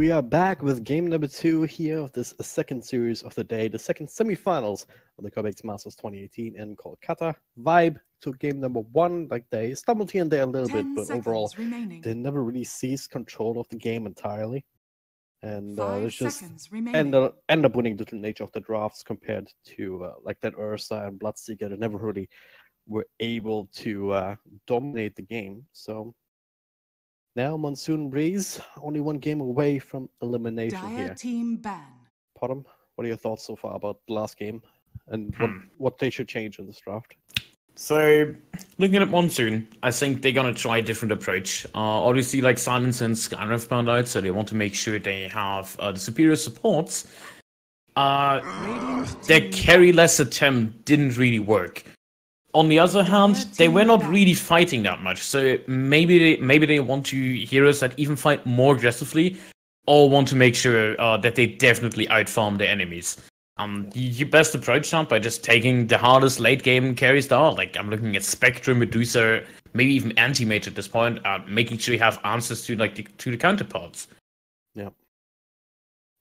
We are back with game number 2 here of this second series of the day, the second semifinals of the Cobx Masters 2018 in Kolkata. Vibe to game number 1, like they stumbled here and there a little bit, but overall they never really seized control of the game entirely. And it's just end up winning the nature of the drafts compared to like that Ursa and Bloodseeker. They never really were able to dominate the game. So now Monsoon Breeze, only one game away from elimination here. Team ban. Potom, what are your thoughts so far about the last game and what they should change in this draft? So, looking at Monsoon, I think they're going to try a different approach. Obviously, like Silence and Skyrim have found out, so they want to make sure they have the superior supports. Their carry-less attempt didn't really work. On the other hand, they were not really fighting that much, so maybe they want to heroes that even fight more aggressively, or want to make sure that they definitely outfarm their enemies. You best approach that by just taking the hardest late game carries there are. Like, I'm looking at Spectre, Medusa, maybe even Anti-Mage at this point, making sure you have answers to the counterparts. Yeah.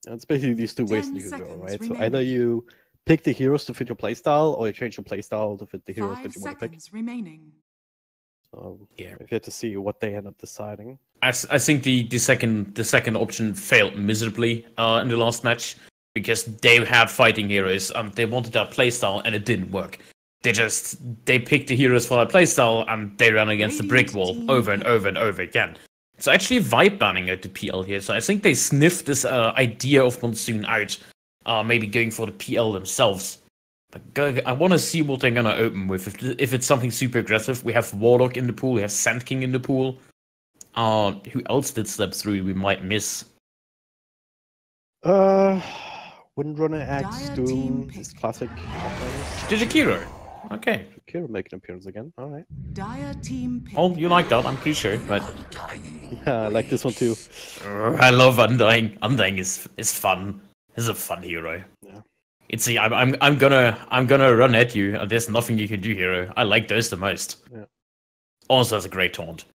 And it's basically these two ways you can go, right? So either you pick the heroes to fit your playstyle, or you change your playstyle to fit the heroes that you want to pick. So yeah, we have to see what they end up deciding. I think the second option failed miserably in the last match, because they had fighting heroes and they wanted that playstyle and it didn't work. They picked the heroes for that playstyle and they ran against the brick wall over and over and over again. It's actually vibe banning out the PL here, so I think they sniffed this idea of Monsoon out. Maybe going for the PL themselves. But I want to see what they're going to open with. If it's something super aggressive, we have Warlock in the pool, we have Sand King in the pool. Who else did step through we might miss? Windrunner, Axe, Doom, his classic. Jakiro. Okay. Jakiro make an appearance again. Alright. Oh, you like that, I'm pretty sure, but yeah, I like this one too. I love Undying. Undying is fun. This is a fun hero. Yeah. It's I'm gonna run at you. There's nothing you can do, hero. I like those the most. Yeah. Also has a great taunt. I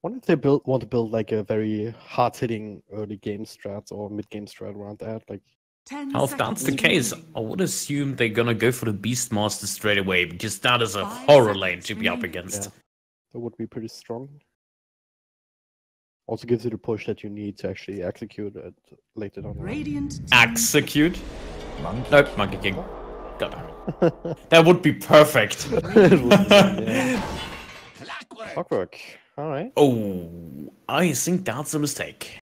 wonder if they want to build like a very hard-hitting early game strat or mid-game strat around that. Like, if that's the case, I would assume they're gonna go for the Beastmaster straight away, because that is a horror lane to be up against. Yeah. That would be pretty strong. Also gives you the push that you need to actually execute it later on. Execute? Nope, Monkey King. God. That would be perfect. Clockwork. Alright. Oh, I think that's a mistake.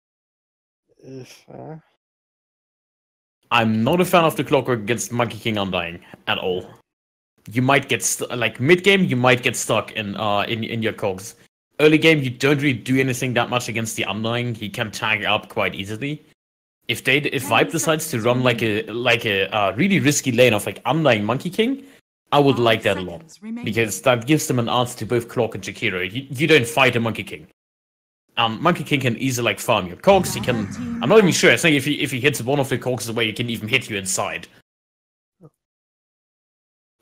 I'm not a fan of the Clockwork against Monkey King Undying at all. You might get like mid game, you might get stuck in your cogs. Early game, you don't really do anything that much against the Undying. He can tag up quite easily. If Vibe decides to run like a really risky lane of like Undying Monkey King, I would like that a lot, because that gives them an answer to both Clock and Jakiro. You don't fight a Monkey King. Monkey King can easily like farm your cogs. He can. I'm not even sure. I think if he hits one of the cogs away, he can even hit you inside.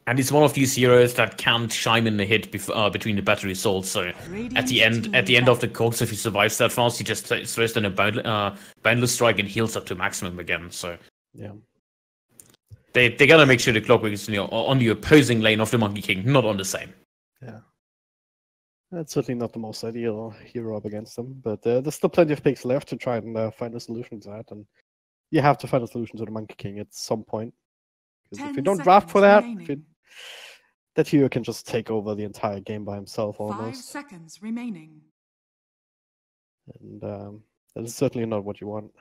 And he's one of these heroes that can't chime in the hit between the battery souls. So at the end of the cogs, if he survives that fast, he just throws in a boundless strike and heals up to maximum again. So yeah, they gotta make sure the Clockwork is on the opposing lane of the Monkey King, not on the same. Yeah, that's certainly not the most ideal hero up against them. But there's still plenty of picks left to try and find a solution to that. And you have to find a solution to the Monkey King at some point. Because if you don't draft for that, that hero can just take over the entire game by himself almost. 5 seconds remaining. And that is certainly not what you want.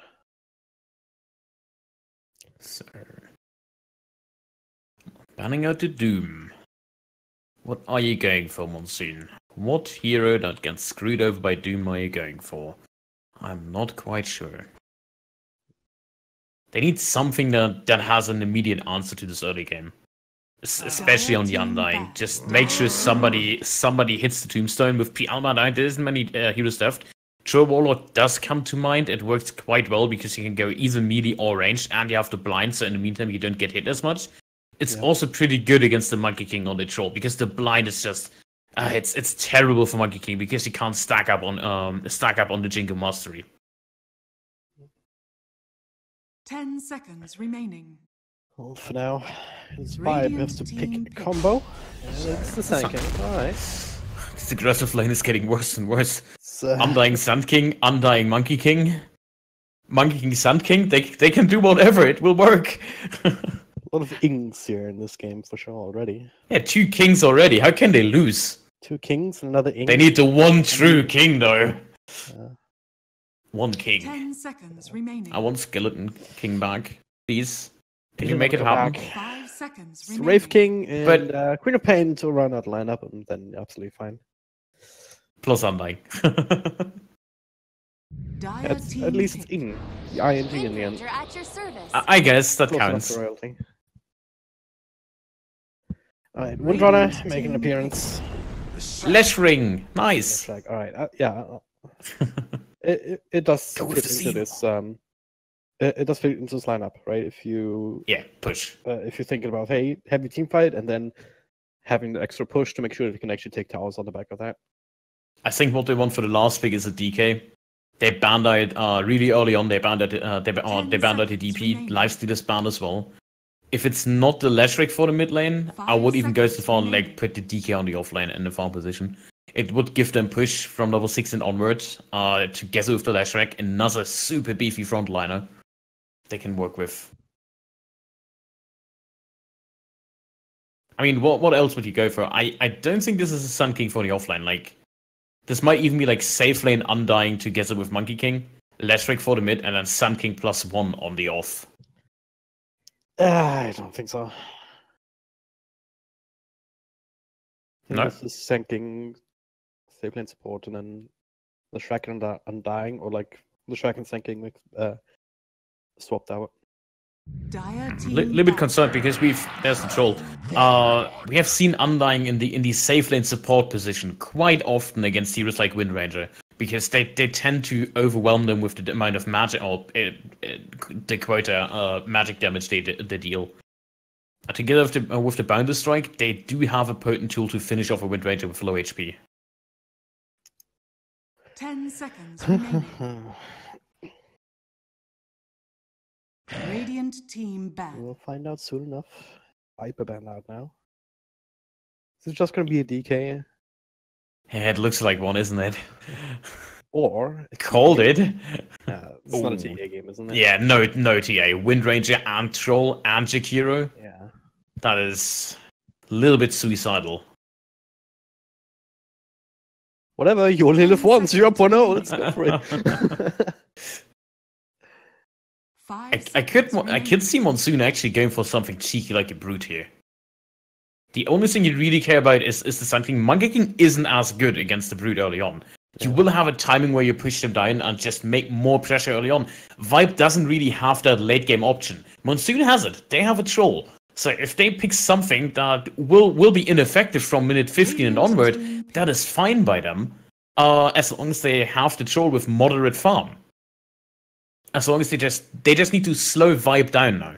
So, banning out the Doom. What are you going for, Monsoon? What hero that gets screwed over by Doom are you going for? I'm not quite sure. They need something that has an immediate answer to this early game. Especially on the Undying. Just make sure somebody hits the Tombstone with P. There isn't many heroes left. True Warlock does come to mind. It works quite well because you can go either melee or ranged, and you have the blind, so in the meantime you don't get hit as much. It's also pretty good against the Monkey King on the troll, because the blind is just it's terrible for Monkey King because you can't stack up on the Jingo Mastery. 10 seconds remaining. Well, for now, his Vibe has to pick a combo, and it's the Sand King. Alright. This aggressive lane is getting worse and worse. So, Undying Sand King, Undying Monkey King. Monkey King, Sand King, they can do whatever, it will work. a lot of ings here in this game for sure already. Yeah, 2 kings already, how can they lose? 2 kings and another ing. They need the one true king though. One king. 10 seconds remaining. I want Skeleton King back, please. Can you make it happen? 5 seconds It's remaining. Wraith King and Queen of Pain to run that lineup, and then absolutely fine. Plus Undying. At least it's ing. The ING in the end. At your service. I guess that Close enough counts. to royalty. Alright, Windrunner making an appearance. Lash Ring, nice. Alright, yeah. It does Go with fit the into scene. this. It does fit into this lineup, right? If you Yeah, push. if you're thinking about hey, heavy team fight, and then having the extra push to make sure that you can actually take towers on the back of that. I think what they want for the last pick is a DK. They banned out really early on. They banned out they banned out the DP. Lifesteal is banned as well. If it's not the Lash Ring for the mid lane, I would even go so far and like put the DK on the off lane in the farm position. It would give them push from level 6 and onwards to get with the Lash Ring, another super beefy frontliner they can work with. I mean, what else would you go for? I don't think this is a Sun King for the offlane. Like, this might even be like safe lane Undying together with Monkey King, Lash Ring for the mid, and then Sun King +1 on the off. I don't think so. No? This is sinking safe lane support, and then the Shrek and Undying, or like the Shrek and sinking like swapped out. Little bit concerned because there's the troll. We have seen Undying in the safe lane support position quite often against heroes like Wind Ranger, because they tend to overwhelm them with the amount of magic or the quota magic damage they deal. Together with the Bounder Strike, they do have a potent tool to finish off a Wind Ranger with low HP. 10 seconds remaining. Radiant team back. We'll find out soon enough. Viper banned out now. Is it just gonna be a DK? Yeah, it looks like one, isn't it? Or Called it. it's not a TA game, isn't it? Yeah, no TA. Wind Ranger and Troll and Jakiro. Yeah. That is a little bit suicidal. Whatever, you only live once, you're up 1-0, let's go for it. I could see Monsoon actually going for something cheeky like a Brute here. The only thing you really care about is the Sun King. Monkey King isn't as good against the Brute early on. You will have a timing where you push them down and just make more pressure early on. Vibe doesn't really have that late game option. Monsoon has it. They have a Troll. So if they pick something that will be ineffective from minute 15 and onward, that is fine by them. As long as they have the Troll with moderate farm. As long as they just need to slow Vibe down now.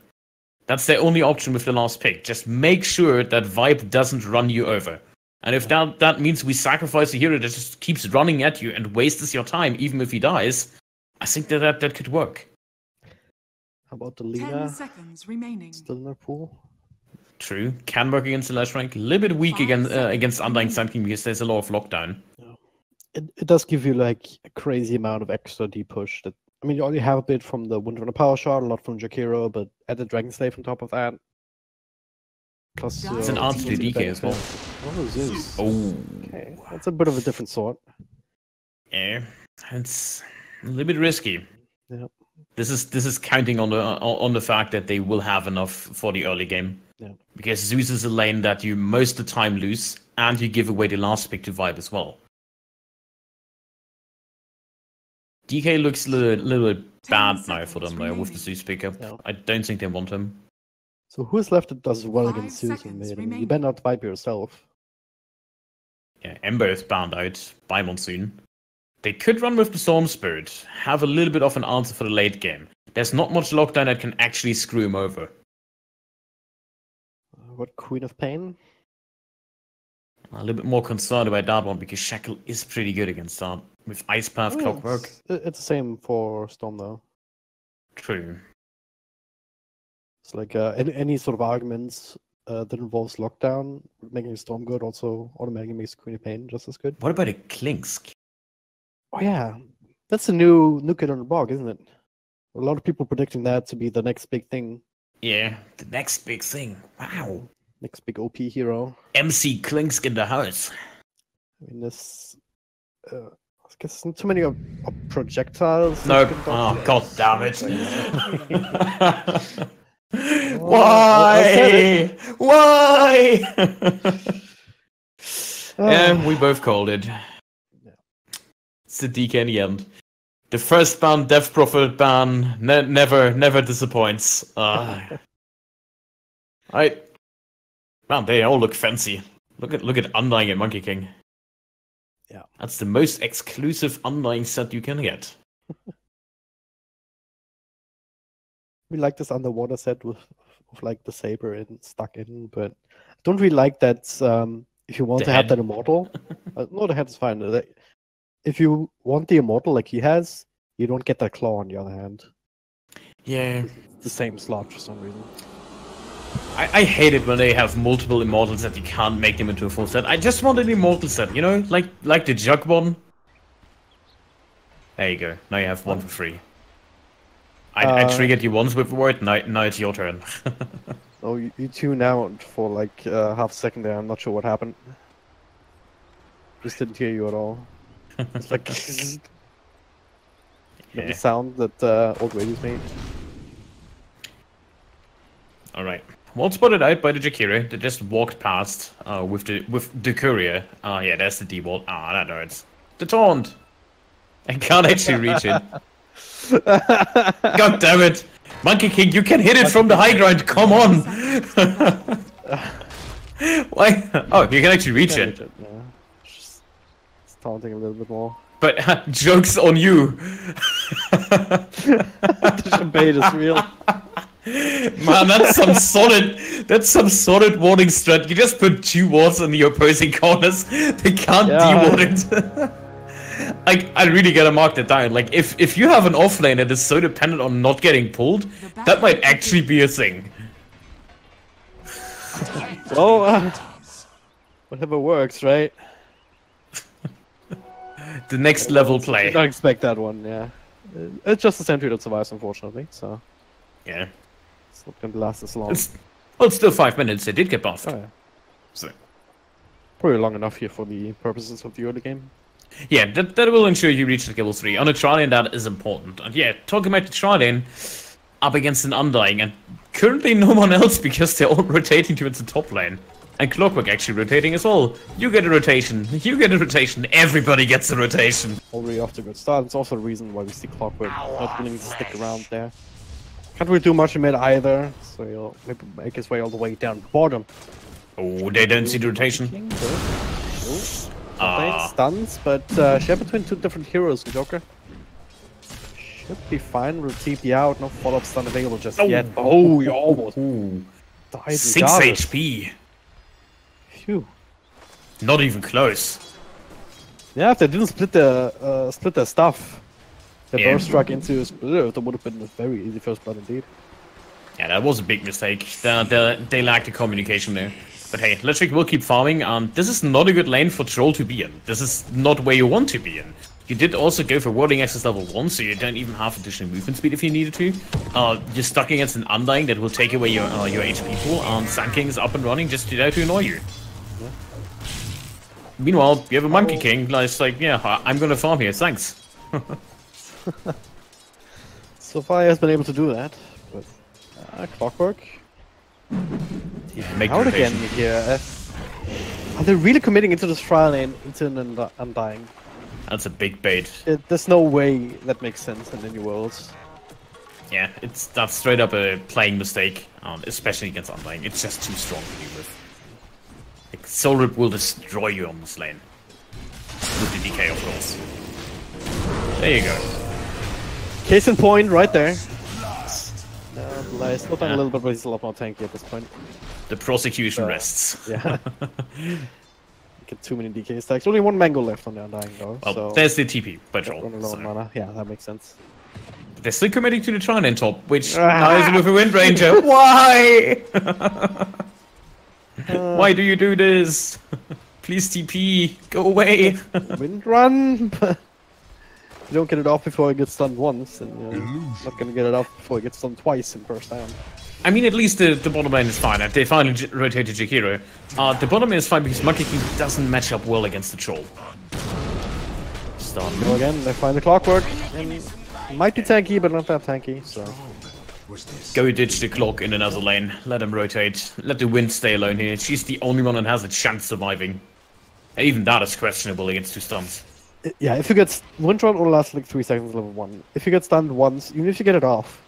That's their only option with the last pick. Just make sure that Vibe doesn't run you over. And if that means we sacrifice a hero that just keeps running at you and wastes your time, even if he dies, I think that could work. How about the 10 Lina? seconds remaining. Still in their pool? True. Can work against the Lash Rank. A little bit weak against Undying Sun King because there's a lot of lockdown. It does give you like a crazy amount of extra deep push. That I mean, you already have a bit from the Windrunner Power Shot, a lot from Jakiro, but add the Dragon Slave on top of that. Plus, It's an answer to DK as well. What is this? Oh. Okay, that's a bit of a different sort. Yeah, it's a little bit risky. Yeah. This is counting on the fact that they will have enough for the early game. Yeah. Because Zeus is a lane that you most of the time lose, and you give away the last pick to Vibe as well. DK looks a little bit bad now for them though with the Zeus pickup. Yeah. I don't think they want him. So who is left that does well 5 against Zeus and seconds Mid? I mean, remaining. you banned out Vibe yourself. Yeah, Ember is banned out by Monsoon. They could run with the Storm Spirit, have a little bit of an answer for the late game. There's not much lockdown that can actually screw him over. What Queen of Pain? A little bit more concerned about that one because Shackle is pretty good against that. With Ice Path, Oh, Clockwork. It's the same for Storm though. True. It's like any sort of arguments that involves lockdown, making a storm good also automatically makes Queen of Pain just as good. What about a Klinsk? Oh yeah, that's a new kid on the block, isn't it? A lot of people predicting that to be the next big thing. Yeah, the next big thing. Wow. Next big OP hero. MC Klinsk in the house. I mean, this. I guess not too many of projectiles. Nope. Oh, god damn it. Why? Why? Yeah, we both called it. It's the DK in the end. The first ban, Death Prophet ban, never disappoints. Man, they all look fancy. Look at Undying and Monkey King. Yeah, that's the most exclusive Undying set you can get. We like this underwater set with like the saber stuck in, but I don't really like that. If you want to have that immortal, no, the head is fine. If you want the immortal like he has, you don't get that claw on the other hand. Yeah, it's the same slot for some reason. I hate it when they have multiple immortals that you can't make them into a full set. I just want an immortal set, you know, like the Jug one. There you go. Now you have one for free. I triggered you once with the word. Now it's your turn. Oh, you tuned out for like half a second there. I'm not sure what happened. Just didn't hear you at all. It's like the sound that old radios made. All right. Well spotted out by the Jakira. They just walked past with the courier. Yeah, that's the D-wall. That hurts. The taunt. I can't actually reach it. God damn it! Monkey King, you can hit it from the high ground. Come on! Why? Oh, you can actually reach it. Yeah. Just taunting a little bit more. But joke's on you. The bait is real. Man, that's some solid warding strat. You just put 2 wards in the opposing corners. They can't de-ward it. I really gotta mark that down. Like, if you have an offlane that is so dependent on not getting pulled, that might actually be a thing. Well, whatever works, right? The next level play. I don't expect that one, yeah. It's just a sentry that survives, unfortunately, so... Yeah. It's not gonna last as long. It's still 5 minutes. They did get buffed. Oh, yeah. So. Probably long enough here for the purposes of the early game. Yeah, that will ensure you reach the level 3. On a tri-lane, that is important. And yeah, talking about the tri-lane, up against an Undying, and currently no one else because they're all rotating towards the top lane. And Clockwork actually rotating as well. You get a rotation, you get a rotation, everybody gets a rotation. Already off to a good start. It's also the reason why we see Clockwork not willing to stick around there. Can't really do much in mid either, so he'll maybe make his way all the way down bottom. Oh, they don't see the rotation. Stuns, but share between 2 different heroes, Joker. Should be fine. We'll TP out. No follow-up stun available just yet. Oh, you almost died. 6 HP. Phew. Not even close. Yeah, if they didn't split their stuff, they both struck into a splitter, that would have been a very easy first blood indeed. Yeah, that was a big mistake. They lacked the communication there. But hey, Electric will keep farming. This is not a good lane for Troll to be in. This is not where you want to be in. You did also go for warding access level 1, so you don't even have additional movement speed if you needed to. You're stuck against an Undying that will take away your HP pool, and Sand King is up and running just to annoy you. Yeah. Meanwhile, you have a Monkey King that's like, yeah, I'm gonna farm here, thanks. So far he has been able to do that, but Clockwork. Make out again here. Are they really committing into this trial lane into an Undying? That's a big bait. There's no way that makes sense in any worlds. Yeah, that's straight up a playing mistake, especially against Undying. It's just too strong to deal with. Like, Soul Rip will destroy you on this lane. With the DK, of course. There you go. Case in point, right there. He's still done a little bit, but he's a lot more tanky at this point. The prosecution rests. Yeah. Get too many DK stacks. Only 1 mango left on the Undying though. Well, so there's the TP by Troll. Mana. Yeah, that makes sense. They're still committing to the Trine in top, which now is with a Wind Ranger. Why? Why do you do this? Please TP, go away. Wind run. You don't get it off before it gets stunned once, and you're not gonna get it off before it gets stunned twice in first down. I mean, at least the bottom lane is fine. They finally rotated Jakiro. The bottom lane is fine because Monkey King doesn't match up well against the troll. Stun. So again, they find the clockwork. And might be tanky, but not that tanky, so... Go ditch the clock in another lane. Let him rotate. Let the wind stay alone here. She's the only one that has a chance surviving. And even that is questionable against 2 stuns. Yeah, if you get... Wind run only lasts like 3 seconds level 1. If you get stunned once, even if you get it off,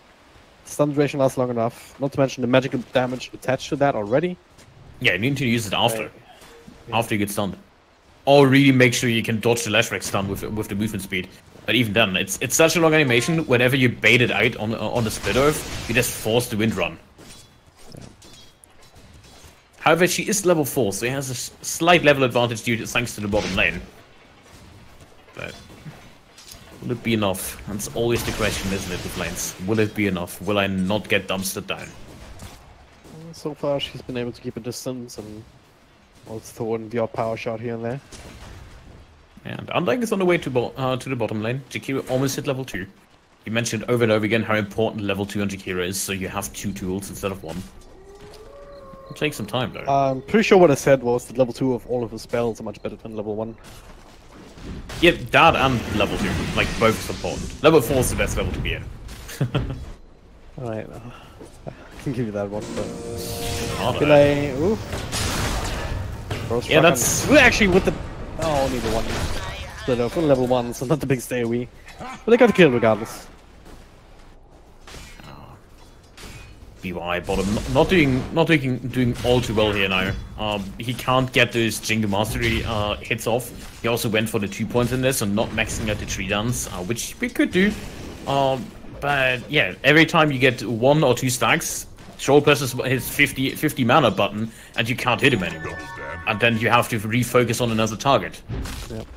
stun duration lasts long enough. Not to mention the magical damage attached to that already. Yeah, you need to use it after. After you get stunned. Or really make sure you can dodge the Lashrack stun with the movement speed. But even then, it's such a long animation, whenever you bait it out on the split earth, you just force the wind run. Yeah. However, she is level 4, so she has a slight level advantage thanks to the bottom lane. But will it be enough? That's always the question, isn't it, with lanes? Will it be enough? Will I not get dumpstered down? So far, she's been able to keep a distance and also throw in the odd power shot here and there. And Undying is on the way to the bottom lane. Jakiro almost hit level 2. You mentioned over and over again how important level 2 on Jakiro is, so you have 2 tools instead of 1. It'll take some time though. I'm pretty sure what I said was that level 2 of all of the spells are much better than level 1. Yeah, that and level 2. Like, both is important. Level 4 is the best level to be in. Alright, I can give you that one, but... Delay. Ooh. Yeah, that's... We're actually with the... Oh, only the one. Split off on level 1, so not the big stay away. But they got the kill regardless. BY bottom not doing all too well here now. He can't get those Jingle Mastery hits off. He also went for the 2 points in this and not maxing out the tree dance, which we could do. But yeah, every time you get 1 or 2 stacks, Troll presses his 50 mana button and you can't hit him anymore. And then you have to refocus on another target. Yep.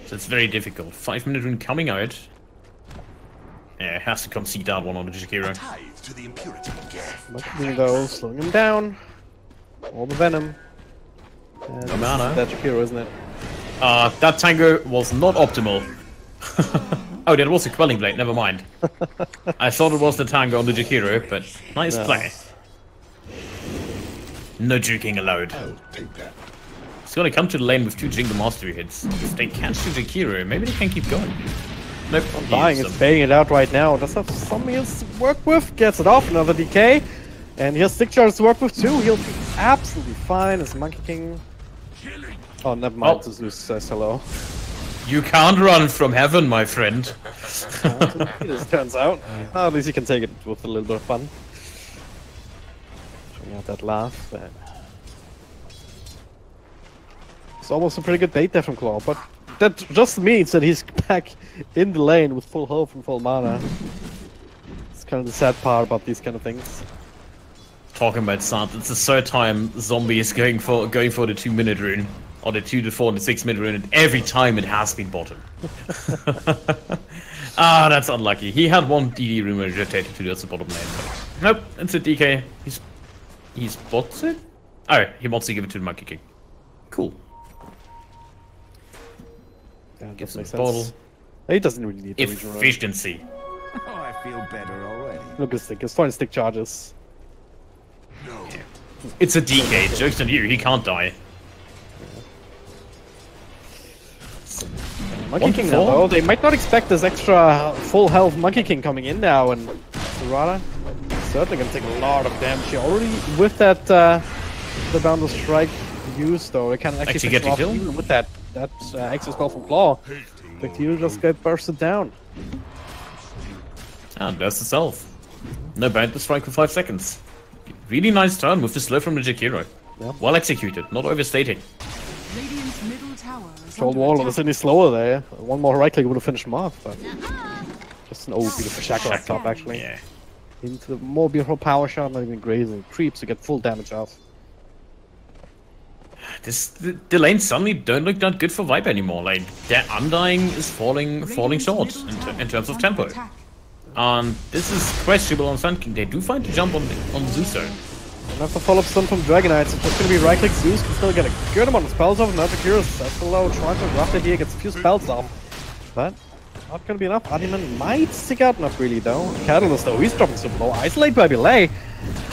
So it's very difficult. 5-minute rune coming out. Yeah, has to concede that one on the Jakiro. Looking though, slowing him down. All the venom. And no mana. That Jakiro, isn't it? That Tango was not optimal. Oh, that was a Quelling Blade, never mind. I thought it was the Tango on the Jakiro, but nice play. No juking allowed. It's gonna come to the lane with 2 Jingle Mastery hits. If they catch the Jakiro, maybe they can keep going. Nope. Undying is paying it out right now. Does have something else to work with. Gets it off. Another DK. And he has stick charge to work with too. He'll be absolutely fine as Monkey King. Oh, never mind. Zeus says hello. You can't run from heaven, my friend. It just turns out. At least you can take it with a little bit of fun. Showing out that laugh. But... it's almost a pretty good bait there from Claw, but that just means that he's back in the lane with full health and full mana. It's kind of the sad part about these kind of things. Talking about sad, it's the 3rd time Zombie is going for the 2-minute rune, or the 2 to 4 and the 6-minute rune, and every time it has been bottom. Ah, that's unlucky. He had 1 DD rune when he rotated to the other bottom lane. But nope, it's a DK. He's bots it? Oh, he wants to give it to the Monkey King. Cool. Yeah, Get some makes bottle. sense. He doesn't really need the Efficiency. Oh, I feel better already. Look at this stick. It's fine stick charges. No. Yeah. It's a DK. Joke's on you. He can't die. Monkey King now, though, they might not expect this extra full health Monkey King coming in now, and Serrata certainly gonna take a lot of damage here. Already with that the Boundless Strike used, though, they can actually get the kill even with that extra spell from Claw. The Q just get bursted down. And there's the self. No Boundless Strike for 5 seconds. Really nice turn with the slow from the Jakiro. Yeah. Well executed, not overstating. Radiant's middle tower is Troll under Wall attack. was any slower there. One more right click would have finished him off, but just an old beautiful shackle up top actually. Yeah. Into the more beautiful power shot, not even grazing creeps to get full damage off. the lanes suddenly don't look that good for Vibe anymore. Like their Undying is falling short in terms of tempo. And this is questionable on Sun King. They do find the jump on Zeus though. Enough to follow up stun from Dragonites. It's just gonna be right click. Zeus can still get a good amount of spells off. Now Curious. That's the low. Trying to rough it here. Gets a few spells off. But not gonna be enough. Adiman might stick out. Not really though. Catalyst though. He's dropping super low. Isolate by Belay.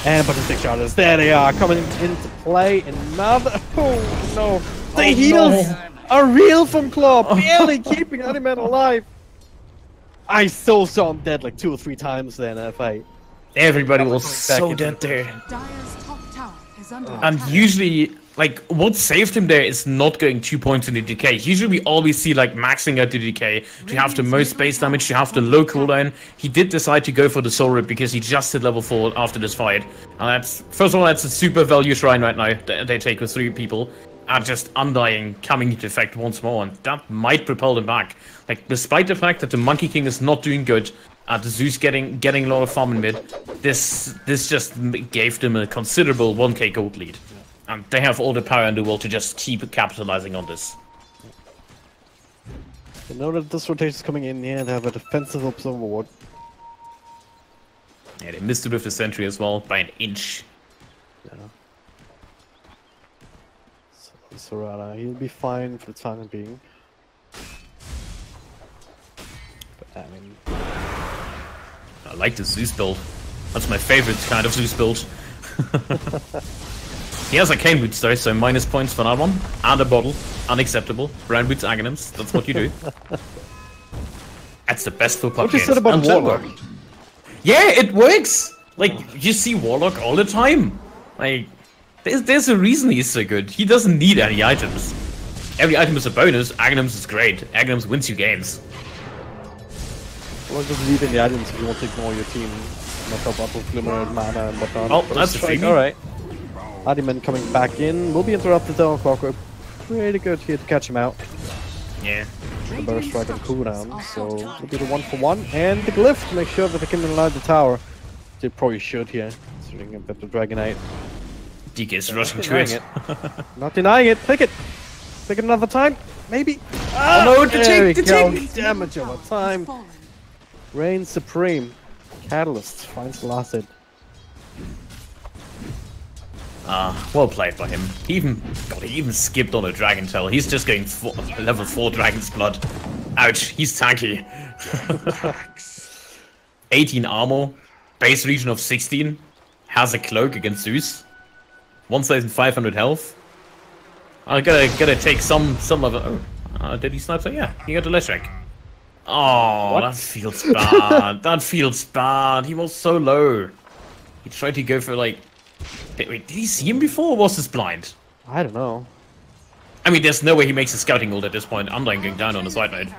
And but the 6 charges. There they are. Coming into play. Another. Oh no. The heals are real from Claw. Barely keeping Adiman alive. I saw him dead like 2 or 3 times there in that fight. Everybody was so dead there. And usually, like, what saved him there is not going 2 points in the decay. Usually we always see, like, maxing out the decay to have the most base damage, to have the low cooldown. He did decide to go for the Soul Rip because he just hit level 4 after this fight. And that's, first of all, that's a super value shrine right now that they take with 3 people. And just Undying coming into effect once more, and that might propel them back. Like, despite the fact that the Monkey King is not doing good, the Zeus getting a lot of farm in mid, this just gave them a considerable 1k gold lead. And they have all the power in the world to just keep capitalizing on this. They know that this rotation is coming in here. They have a defensive observer ward. Yeah, they missed it with the sentry as well by an inch. Yeah. Sorara, he'll be fine for the time being. But I mean, I like the Zeus build. That's my favorite kind of Zeus build. He has Arcane Boots though, so minus points for that one. And a bottle. Unacceptable. Brown Boots Aghanims. That's what you do. That's the best for puck. What you said about Warlock? Yeah, it works! Like, you see Warlock all the time. Like, there's a reason he's so good. He doesn't need any items. Every item is a bonus. Aghanims is great. Aghanims wins you games. Well, just leave in the items if you want to ignore your team. Knock up Bottle, Glimmer, Mana, and whatnot. Oh, that's a freebie. Alright. Adiman coming back in. Will be interrupted though. Clockwork pretty good here to catch him out. Yeah. The burst strike on cooldown. So it'll be the 1-for-1. And the glyph to make sure that they can enlarge the tower. They probably should here. Considering a bit of Dragonite. DK is rushing to it. Not denying it. Pick it. Pick it another time. Maybe. Oh no, the tick! Damage over time. Reign Supreme. Catalyst finds the last hit. Well played by him. He even skipped on a Dragon Tail. He's just going level 4 Dragon's Blood. Ouch, he's tanky. 18 armor, base region of 16, has a cloak against Zeus. 1,500 health. I gotta take some of it. Oh, did he snipe that? Yeah, he got the Leshek. Oh, that feels bad. That feels bad. He was so low. He tried to go for like. Wait, did he see him before or was this blind? I don't know. I mean, there's no way he makes a scouting ult at this point. I'm going down on the side node.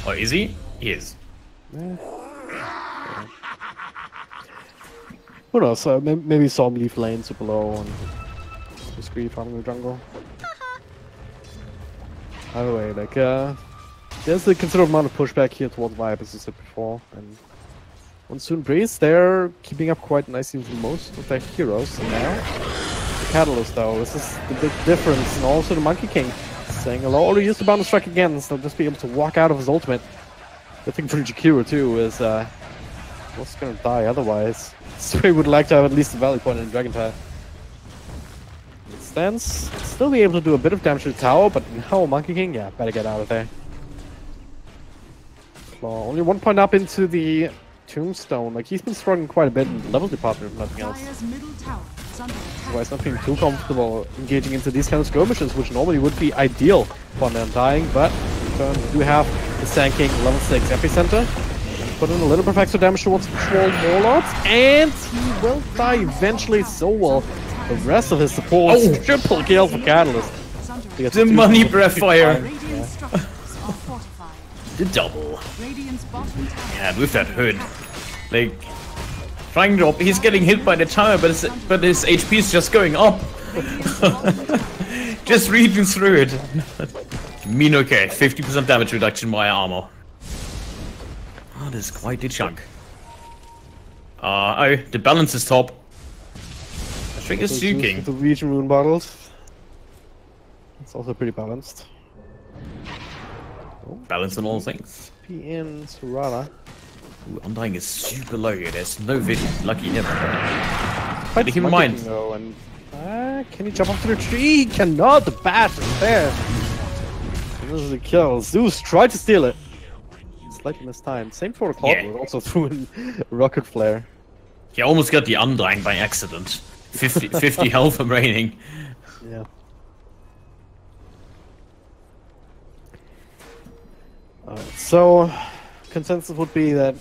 Oh, is he? He is. Yeah. Who knows? Maybe saw him leave lane super low and just grief farming the jungle. Either way, like, there's a considerable amount of pushback here towards Vibe, as I said before. And Monsoon Breeze, they're keeping up quite nicely with most of their heroes. And now, the Catalyst, though, this is the big difference. And also the Monkey King saying hello. Already used the bounce strike again, so just be able to walk out of his ultimate. The thing for Jakiro, too, is what's gonna die otherwise? Sway would like to have at least a value point in Dragon Tire. It stands. Still be able to do a bit of damage to the tower, but no, Monkey King, yeah, better get out of there. Claw, only 1 point up into the Tombstone. Like, he's been struggling quite a bit in the level department, if nothing else. That's why it's not being too comfortable engaging into these kind of skirmishes, which normally would be ideal for an Undying, but in turn, we do have the Sand King level 6 epicenter. Put in a little bit of extra damage towards Controlled Warlords, and he will die eventually. So will the rest of his support. Oh. Triple kill for Catalyst. The money breath fire. Yeah. The double. Yeah, with that hood. Like, trying to he's getting hit by the tower, but his HP is just going up. Just reading through it. Mean okay, 50% damage reduction via armor. Oh, that is quite a chunk. Oh, the balance is top. I think it's Suking. The region rune bottles. It's also pretty balanced. Balance on all things. P in Surada. Ooh, Undying is super low here. There's no vision. Lucky him. Quite Keep in mind. though, and can he jump up to the tree? He cannot. The bat is there. This is a kill. Zeus tried to steal it. Slightly missed time. Same for the Clockwork. Also threw in rocket flare. He almost got the Undying by accident. 50 health remaining. Yeah. So, consensus would be that,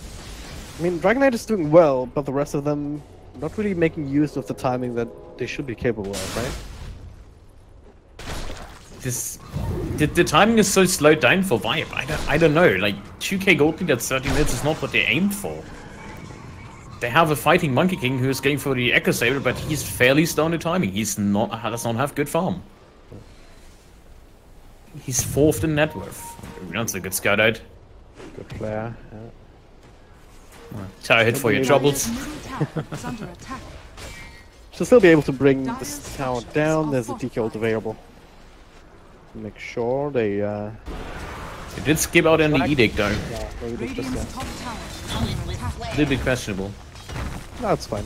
I mean, Dragon Knight is doing well, but the rest of them not really making use of the timing that they should be capable of, right? The timing is so slowed down for Vibe. I don't know. Like 2k gold lead at 30 minutes is not what they aimed for. They have a fighting Monkey King who is going for the Echo Saber, but he's fairly stoned in timing. Does not have good farm. He's 4th in net worth. That's a good scout out. Good player. Tower hit for your troubles. Should still be able to bring this tower down. There's a DK ult available. Make sure they. They did skip out in the edict though. Yeah, maybe just A little bit questionable. No, it's fine.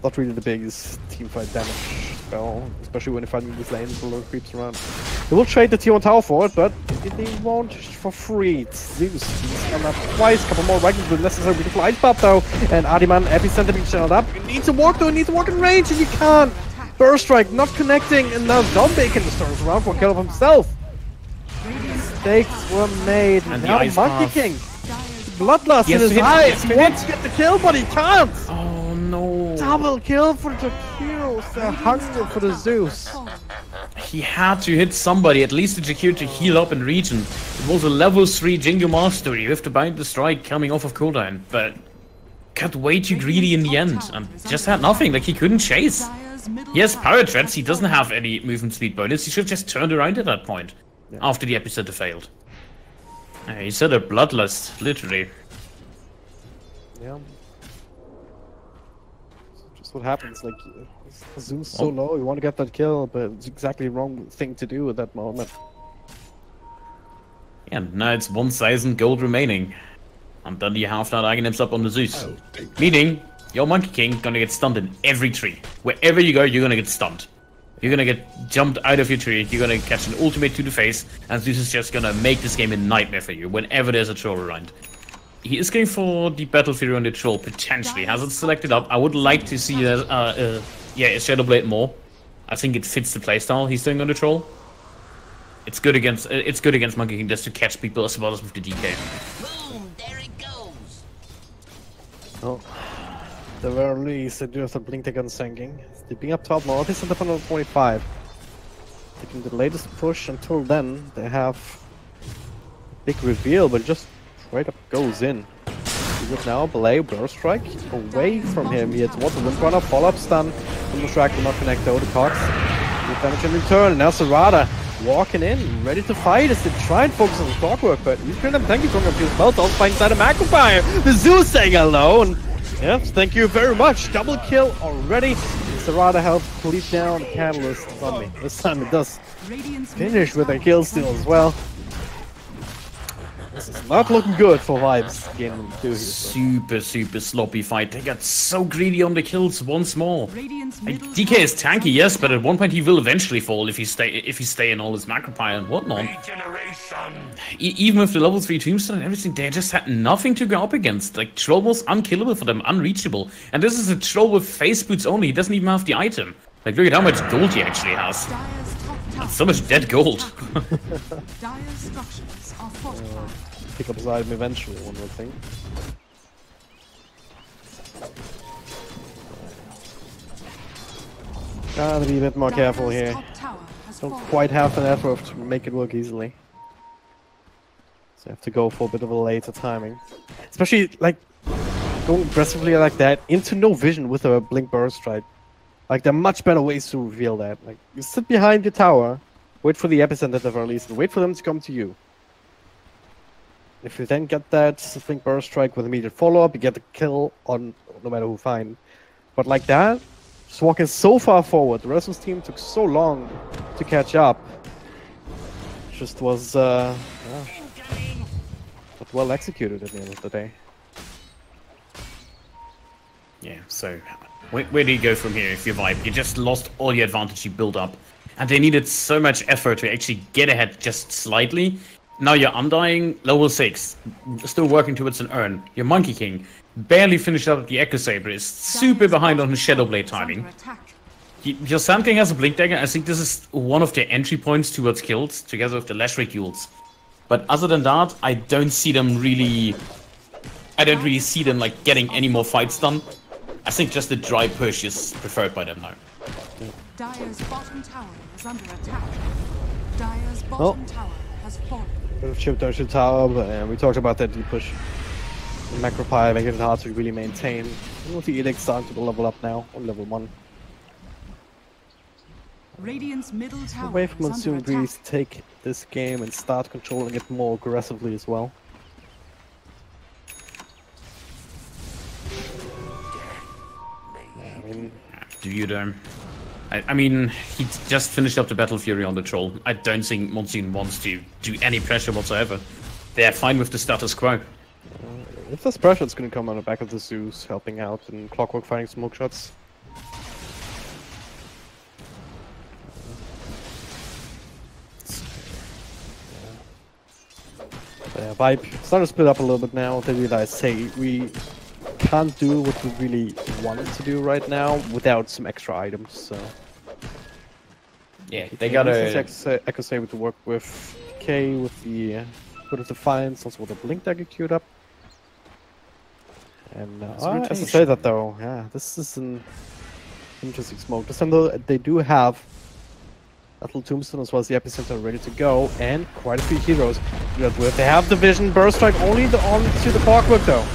Not really the biggest teamfight damage spell, especially when you're fighting these lanes with a lot of creeps around. They will trade the T1 tower for it, but they won't for free. It's Zeus. He's done that twice. Couple more Vikings with necessary beautiful ice pop though. And Adiman, Epicenter being channeled up. You need to walk though, you need to walk in range, and you can't. Burst strike not connecting, and now Zombacon just turns around for a kill of himself. Mistakes were made. And now the Monkey Ice King. Bloodlust in Yes, his hit, eyes. yes, He hit. wants to get the kill, but he can't. Oh no. Double kill for the heroes. They're hungry for the Zeus. He had to hit somebody, at least to secure to heal up in region. It was a level 3 Jingo Mastery with the Bind the Strike coming off of cooldown, but got way too greedy in the end and just had nothing. Like, he couldn't chase. He has power threats, he doesn't have any movement speed bonus. He should have just turned around at that point after the epicenter failed. He said a bloodlust, literally. Yeah. Just what happens. Like, Zeus so low, you want to get that kill, but it's exactly the wrong thing to do at that moment. Yeah, and now it's 1,000 gold remaining. And then you have that items up on the Zeus. Meaning, your Monkey King gonna get stunned in every tree. Wherever you go, you're gonna get stunned. You're gonna get jumped out of your tree, you're gonna catch an ultimate to the face, and Zeus is just gonna make this game a nightmare for you whenever there's a troll around. He is going for the Battlefield on the troll, potentially. Has it selected up? I would like to see a Shadow Blade more. I think it fits the playstyle he's doing on the troll. It's good against Monkey King just to catch people as well as with the DK. Boom! There it goes. Oh. The very least, they do have the blink again sinking. Stepping up top now, this is the 145. Taking the latest push until then, they have a big reveal, but just straight up goes in. Look now, Belay, Burst Strike, away from him. He has what, the Windrunner, follow-up stun. The track will not connect though, the Cox. Good damage in return, now Serrata walking in, ready to fight as they try and focus on the Clockwork, but he's going to thank you for his belt, also fighting inside a Macropire. The Zeus staying alone. Yes, thank you very much. Double kill already. Serrata helps police down the Catalyst on me. This time it does finish with a kill steal as well. This is not looking good for Vibes game 2 here. Super sloppy fight. They got so greedy on the kills once more. Like, DK is tanky, yes, but at one point he will eventually fall if he stay in all his Macropire and whatnot. Even with the level 3 Tombstone and everything, they just had nothing to go up against. Like, Troll was unkillable for them, unreachable. And this is a Troll with face boots only. He doesn't even have the item. Like, look at how much gold he actually has. That's so much dead gold. Pick up his item eventually, one would think. Gotta be a bit more careful here. Don't quite have the net worth to make it work easily. So you have to go for a bit of a later timing. Especially, like, going aggressively like that into no vision with a Blink Burst Strike. Like, there are much better ways to reveal that. Like, you sit behind your tower, wait for the epicenter at the very least, and wait for them to come to you. If you then get that Blink Burst Strike with immediate follow-up, you get the kill on no matter who find. But like that, Just walking so far forward. The rest of his team took so long to catch up. Just was yeah, but well executed at the end of the day. Yeah, so where do you go from here if you Vibe? You just lost all your advantage you built up. And they needed so much effort to actually get ahead just slightly. Now you're Undying, level 6, still working towards an Urn. Your Monkey King barely finished up the Echo Saber, is super behind on his Shadow Blade timing. Your Sand King has a Blink Dagger. I think this is one of the entry points towards kills, together with the Lashrick Yules. But other than that, I don't see them really... I don't really see them like getting any more fights done. I think just the dry push is preferred by them now. Dire's bottom tower is under attack. Dire's bottom tower has fallen. Chip down to tower, but we talked about that deep push. The Macropie making it hard to really maintain. And with the Edict starting to level up now on level 1. Radiant's middle tower Away from is Monsoon under attack. Breeze, take this game and start controlling it more aggressively as well. I mean, Do you though? I mean, he just finished up the Battle Fury on the Troll. I don't think Monsoon wants to do any pressure whatsoever. They're fine with the status quo. if there's pressure, it's going to come on the back of the Zeus, helping out and Clockwork finding smoke shots. Yeah, Vibe starting to split up a little bit now. They realize, hey, we can't do what we really wanted to do right now without some extra items. So yeah, they got a Echo Saber to work with, K with the Foot of Defiance, also with the Blink Dagger queued up. And I have to say that though, yeah, this is an interesting smoke. This time though, they do have that little Tombstone as well as the Epicenter ready to go, and quite a few heroes to do that with. They have the Vision, Burst Strike only onto the Clockwork though.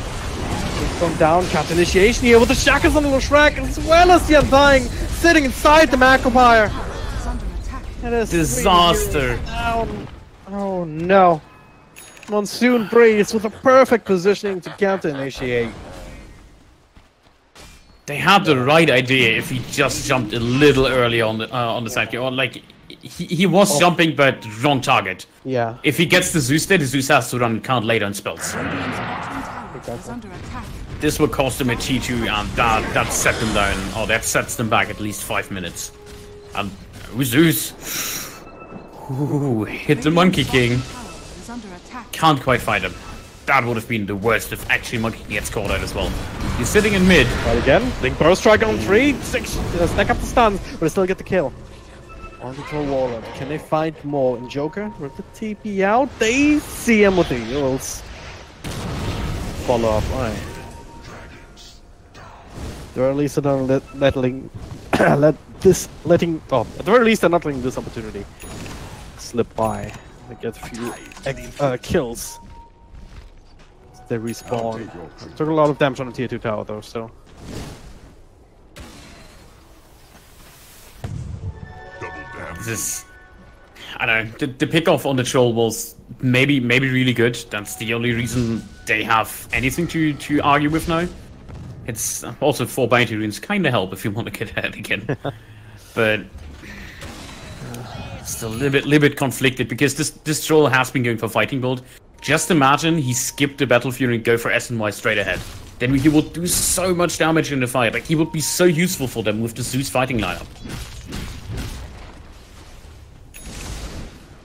Going down, cast initiation here with the Shackles on the Shrek, as well as the Undying sitting inside the Macropire. It is disaster. Down. Oh no. Monsoon Breeze with a perfect positioning to counter initiate. They had the right idea if he just jumped a little early on the side, or like he was jumping but wrong target. Yeah. If he gets the Zeus there, the Zeus has to run count later on spells. This will cost him a T2, and that set them down, or that sets them back at least 5 minutes. And Zeus, ooh, hit the Monkey King. Can't quite fight him. That would have been the worst if actually Monkey King gets caught out as well. He's sitting in mid. But again, Link Burst Strike on 3, 6, stack up the stuns, but they still get the kill. On control Warlord. Can they find more? And Joker with the TP out. They see him with the heals. Follow up. Alright. At the very least, they're not letting at the very least, they're not letting this opportunity slip by. They get a few kills. They respawn. Took a lot of damage on the tier 2 tower though, so. This is, I don't know, the pick-off on the troll was maybe really good. That's the only reason they have anything to argue with now. It's also 4 bounty runes kinda help if you want to get ahead again. But it's a little bit conflicted because this troll has been going for fighting build. Just imagine he skipped the Battle Fury and go for SNY straight ahead. Then he would do so much damage in the fight. Like, he would be so useful for them with the Zeus fighting lineup.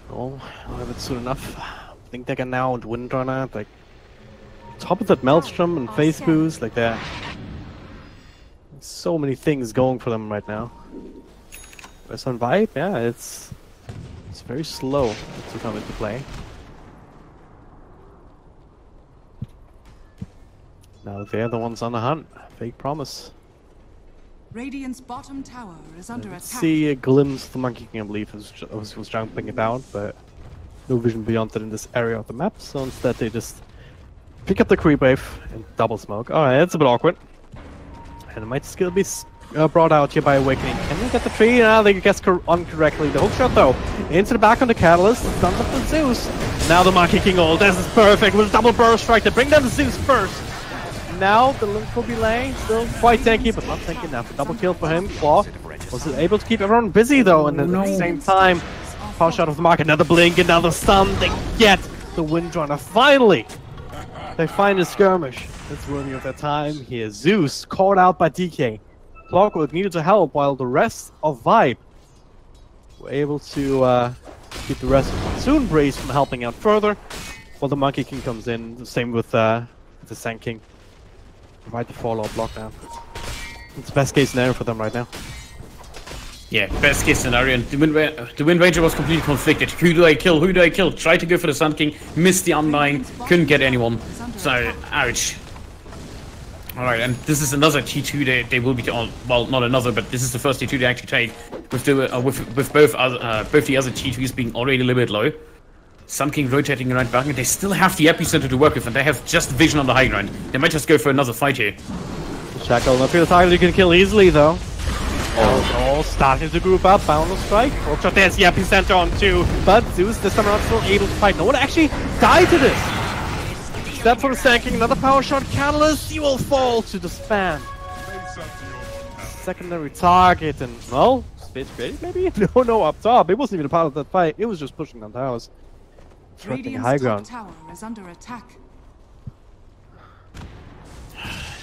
Oh, I'll have it soon enough. I think they can now and Windrunner, like top of that Maelstrom and Face Boost, like that. So many things going for them right now. Whereas on Vibe, yeah, it's very slow to come into play. Now they're the ones on the hunt. Fake promise. Radiant's bottom tower is under attack. See a glimpse of the Monkey King, I believe, was jumping about, but no vision beyond that in this area of the map, so instead they just pick up the creep wave and double smoke. Alright, that's a bit awkward. And it might still be brought out here by Awakening. Can they get the tree? Ah, they guess on correctly. The hook shot though, into the back on the Catalyst, stuns up the Zeus. Now the Monkey King ult, this is perfect with a double burst strike to bring down the Zeus first. Now the link will be laying, still quite tanky, but not tanky enough. Double kill for him. Claw was able to keep everyone busy though, and at the same time, power shot of the mark, another blink, another stun. They get the Windrunner. Finally, they find a skirmish. It's worthy of their time here. Zeus caught out by DK. Clockwork needed to help, while the rest of Vibe were able to keep the rest of Monsoon Breeze from helping out further. While the Monkey King comes in, the same with the Sand King. Provide the follow-up lockdown. It's best case scenario for them right now. Yeah, best case scenario. And the Wind Ranger was completely conflicted. Who do I kill? Who do I kill? Tried to go for the Sand King, missed the Undying, couldn't get anyone. So, ouch. Alright, and this is another T2 they will be on. Well, not another, but this is the first T2 they actually take. With both the other T2s being already a little bit low. Sun King rotating around back, and they still have the epicenter to work with, and they have just vision on the high ground. They might just go for another fight here. Shackle, not the target you can kill easily though. All starting to group up, Boundless Strike. Also, there's the epicenter on too, but Zeus this time around still able to fight. No one actually died to this. Step for the Sand King, another power shot catalyst. He will fall to the span. Secondary target, and well, Space Gradient maybe? No, up top. It wasn't even a part of that fight. It was just pushing down towers. Radiant's High top ground. tower is under attack.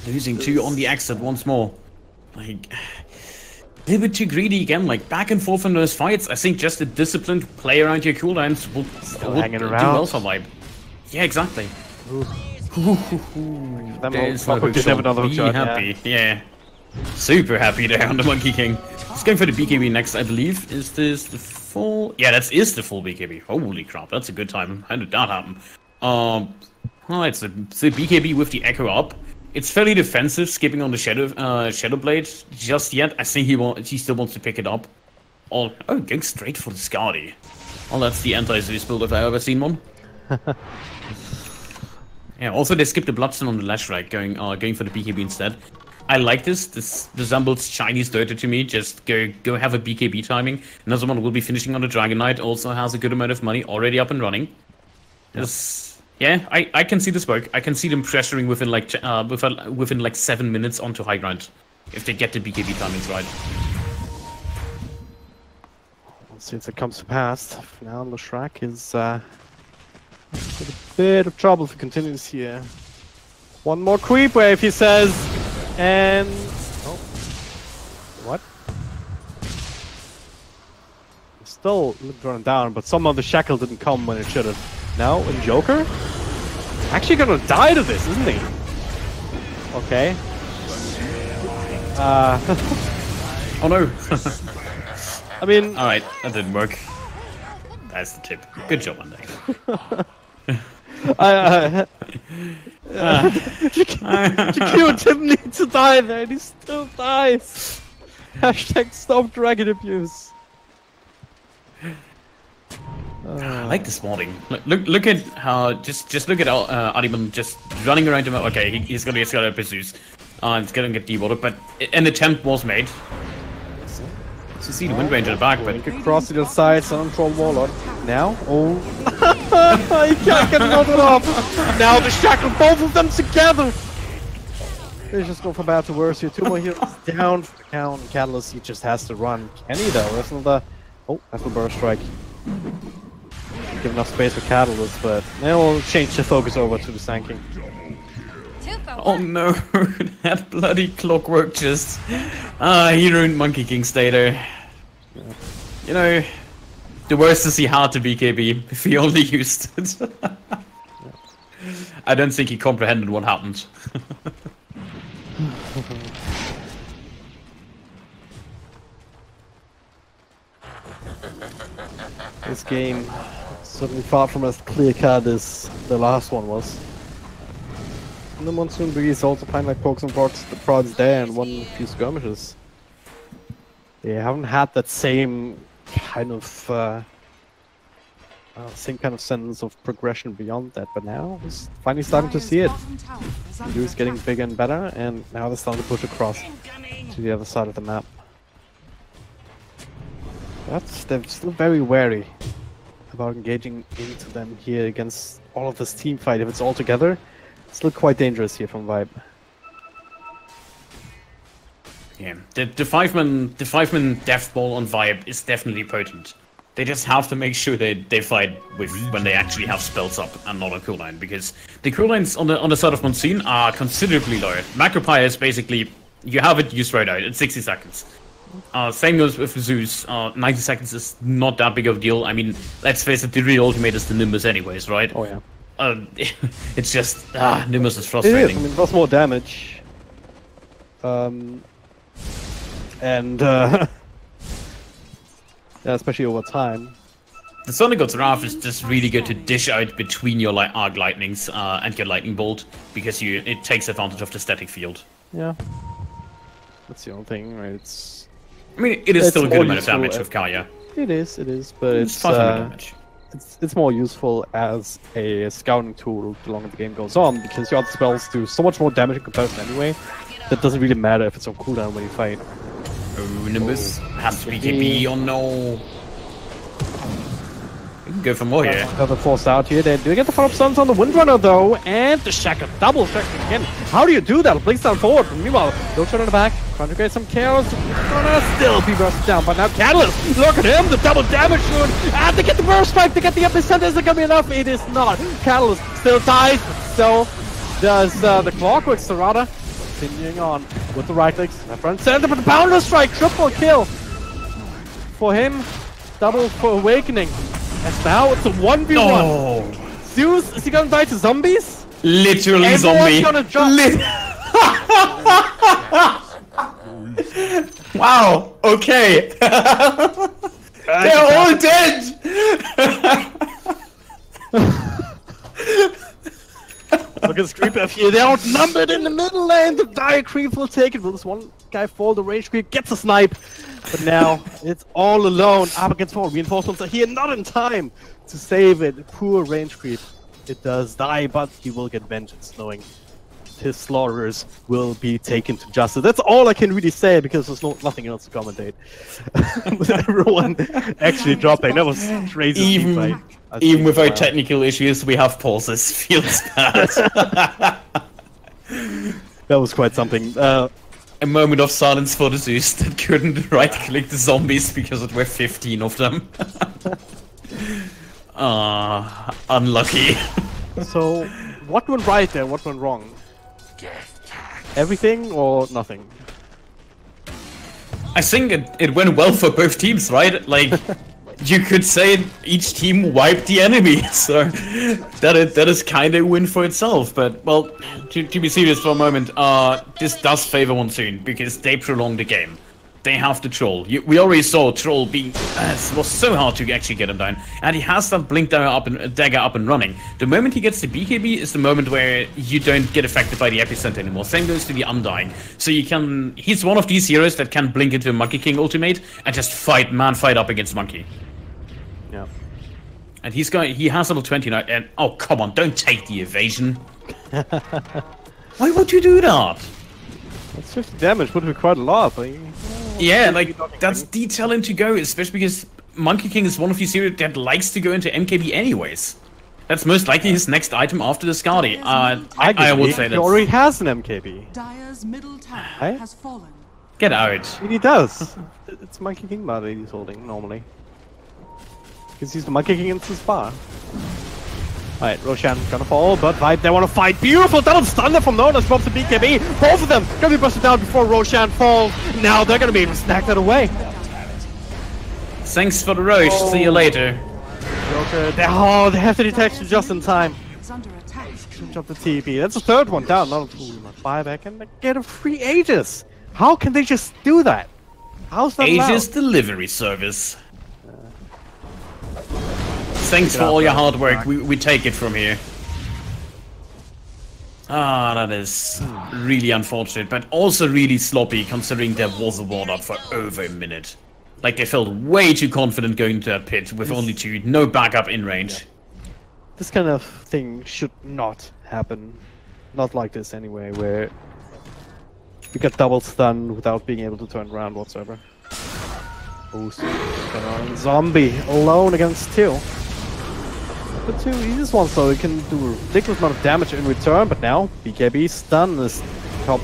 Losing 2 on the exit once more. Like, a little bit too greedy again, like back and forth in those fights. I think just a disciplined play around your cooldowns will hanging do around. well for Vibe. Yeah, exactly. There's no hook shot. Be happy. Yeah. Super happy there on the Monkey King. He's going for the BKB next, I believe. Is this the full? Yeah, that is the full BKB. Holy crap, that's a good time. How did that happen? Well, it's the BKB with the Echo up. It's fairly defensive, skipping on the Shadow Blade. Just yet, I think he still wants to pick it up. Oh, going straight for the Skadi. Well, that's the anti-Zeus build if I've ever seen one. Yeah, also they skipped the Bloodstone on the Lashrack, going for the BKB instead. I like this. This resembles Chinese Dota to me. Just go have a BKB timing. Another one will be finishing on the Dragon Knight. Also has a good amount of money already up and running. Yeah, I can see this work. I can see them pressuring within like 7 minutes onto high ground if they get the BKB timings right. Since it comes to pass, now Lashrack is in a bit of trouble if he continues here. One more creep wave, he says, and oh, what? Still running down, but somehow the shackle didn't come when it should have. Now, in Joker, actually gonna die to this, isn't he? Okay. Oh no. I mean... Alright, that didn't work. That's the tip. Good job, Monday. Jakiro didn't need to die there, and he still dies. Hashtag stop dragon abuse. I like this modding. Look at how just look at Adiman just running around him. Okay, he's gonna get pursues. It's gonna get dewatered, but an attempt was made. You see the Wind Ranger in the back, but he could cross to the side, Sun Troll Warlord. Now, oh, he can't get another off. Now the shackle, both of them together. They just go from bad to worse here. 2 more heroes down for the count. Catalyst, he just has to run. Can he though? That's another. Oh, that's a burst strike. Give enough space for Catalyst, but now we'll change the focus over to the Sand King. Oh no, that bloody Clockwork just... he ruined Monkey King Stater. You know, the worst is he had to BKB if he only used it. I don't think he comprehended what happened. This game certainly far from as clear-cut as the last one was. And the Monsoon Breeze also find like pokes and prods there and won a few skirmishes. They haven't had that same kind of sense of progression beyond that, but now it's finally starting to see it. It's getting bigger and better, and now they're starting to push across to the other side of the map. But they're still very wary about engaging into them here against all of this team fight. If it's all together, it's still quite dangerous here from Vibe. Yeah, the five-man death ball on Vibe is definitely potent. They just have to make sure they fight with when they actually have spells up and not on cooldown, because the cooldowns on the side of Monsoon are considerably lower. Macropire is basically you have it, you throw it out in 60 seconds. Same goes with Zeus. 90 seconds is not that big of a deal. I mean, let's face it, the real ultimate is the Nimbus anyways, right? Oh yeah. It's just Nimbus is frustrating. It is. I mean, it does more damage. Yeah, especially over time. The Sonic God's Wrath is just really good to dish out between your Arc Lightnings and your Lightning Bolt, because it takes advantage of the static field. Yeah. That's the only thing, right? I mean, it is still a good amount of damage with Kaya. It is, but it's 500 damage. It's more useful as a scouting tool the longer the game goes on, because your other spells do so much more damage in comparison anyway. That doesn't really matter if it's on cooldown when you fight. Oh, Nimbus has to be KB. Oh no. We can go for more here. Another forced out here. They do get the follow-up stuns on the Windrunner though, and the Shacker double Shacker again. How do you do that? Blinks down forward. Meanwhile, don't turn on the back. Trying to create some chaos. Windrunner still be bursted down, but now Catalyst. Look at him, the double damage shoot. And they get the burst strike. They get the epicenter. Is it gonna be enough? It is not. Catalyst still dies, but so does the Clockwork Serrata. Continuing on with the right clicks. Left front center, but the Boundless Strike. Triple kill for him. Double for Awakening. And now it's a 1v1. No. Zeus, is he gonna die to zombies? Literally Everyone's zombie. Gonna drop. Wow. Okay. They're all dead. Look at this creep up here. They're outnumbered in the middle lane. The dire creep will take it. Will this one guy fall? The range creep gets a snipe. But now it's all alone. Up against 4. Reinforcements are here, not in time to save it. Poor range creep. It does die, but he will get vengeance, knowing his slaughterers will be taken to justice. That's all I can really say, because there's nothing else to commentate. With everyone actually dropping. That was crazy. Even with our technical issues, we have pauses. Feels bad. That was quite something. A moment of silence for the Zeus that couldn't right-click the zombies because there were 15 of them. Unlucky. So, what went right there? What went wrong? Everything or nothing? I think it went well for both teams, right? Like, you could say each team wiped the enemy, so that is kind of a win for itself. But, well, to be serious for a moment, this does favor Monsoon, because they prolong the game. They have the Troll. We already saw Troll being... it was so hard to actually get him down. And he has that Blink dagger up and running. The moment he gets the BKB is the moment where you don't get affected by the Epicenter anymore. Same goes to the Undying. So you can... He's one of these heroes that can blink into a Monkey King ultimate and just fight up against Monkey. Yeah. And he has level 20 now, and... Oh, come on, don't take the evasion. Why would you do that? That's 50 damage, would be quite a lot, but... Yeah, like, that's detailing to go, especially because Monkey King is one of these heroes that likes to go into MKB anyways. That's most likely his next item after the Skadi. I would say that. He already has an MKB. Dire's middle tower Hey? has fallen. Get out. He does. It's Monkey King bar that he's holding, normally. Because he's the Monkey King in his bar. Alright, Roshan gonna fall, but Vibe, they wanna fight. Beautiful double stun there from Nonas, drops the BKB. Both of them gonna be busted down before Roshan falls. Now they're gonna be able to snack that away. Thanks for the Roche, see you later. Joker, they have the detection just in time. It's under attack. Drop the TP. That's the third one down, not a buyback, and they get a free Aegis. How can they just do that? How's that Aegis allowed? delivery service. Thanks for all your hard work, we take it from here. That is really unfortunate, but also really sloppy considering there was a ward up for over a minute. Like, they felt way too confident going into that pit with only 2, no backup in range. Yeah. This kind of thing should not happen. Not like this anyway, where you get double stunned without being able to turn around whatsoever. Oh, zombie alone against 2. The 2 easiest ones, so he can do a ridiculous amount of damage in return, but now BKB stun is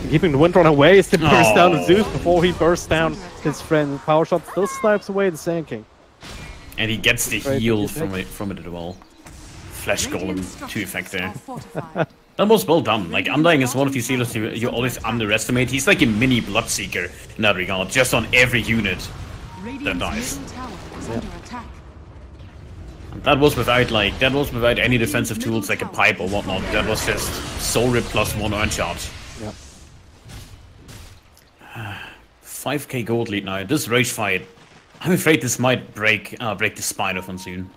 Keeping the Windrunner away is to burst down the Oh. Zeus before he bursts down his friend. Power Shot still snipes away the Sand King. And he gets the Great, heal thank you, from it as well. Flash Golem, Radiant 2 effect there. structures are fortified. That was well done. Like, Undying is one of these healers you always underestimate. He's like a mini Bloodseeker in that regard, just on every unit. Radiant's dies. middle tower is under attack. And that was without any defensive tools like a pipe or whatnot. That was just Soul Rip plus 1 Earn Charge. Yeah. 5k gold lead now. This rage fight, I'm afraid this might break the spine of Monsoon.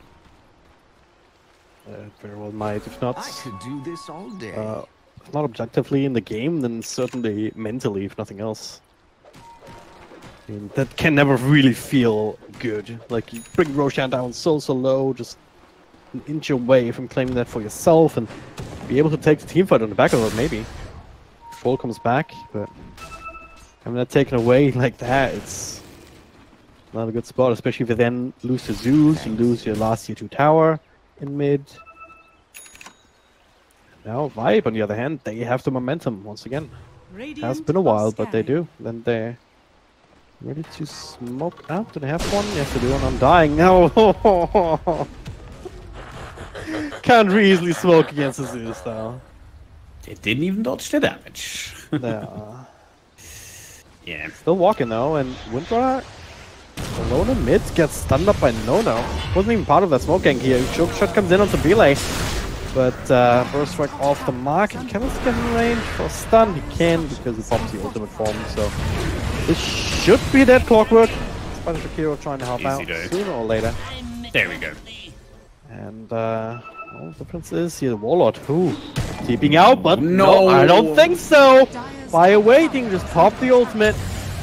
Very well might, if not. I could do this all day. If not objectively in the game, then certainly mentally, if nothing else. I mean, that can never really feel good. Like, you bring Roshan down so low, just an inch away from claiming that for yourself, and be able to take the team fight on the back of it, maybe. Troll comes back, but having that taken away like that, it's not a good spot, especially if you then lose to Zeus, you lose your last tier 2 tower in mid. Now, Vibe, on the other hand, they have the momentum once again. Radiant Has been a while, are but they scanning. do. Then they're ready to smoke out. Do they have one? Yes, they do, and I'm dying. No! Can't really easily smoke against the Zeus, though. They didn't even dodge the damage. No. Yeah. Still walking, though, and Windrunner alone in mid gets stunned up by Nono. Wasn't even part of that smoke gank here. Choke shot comes in onto Belay. But first strike off the mark. He can get in range for a stun. He can because he pops the ultimate form. So this should be that clockwork. Despite Shakiro trying to help Easy out day. sooner or later. There we go. And well, the difference is here the Warlord. Ooh, keeping out, but No. no, I don't think so. Dyer's By waiting, just pop the ultimate.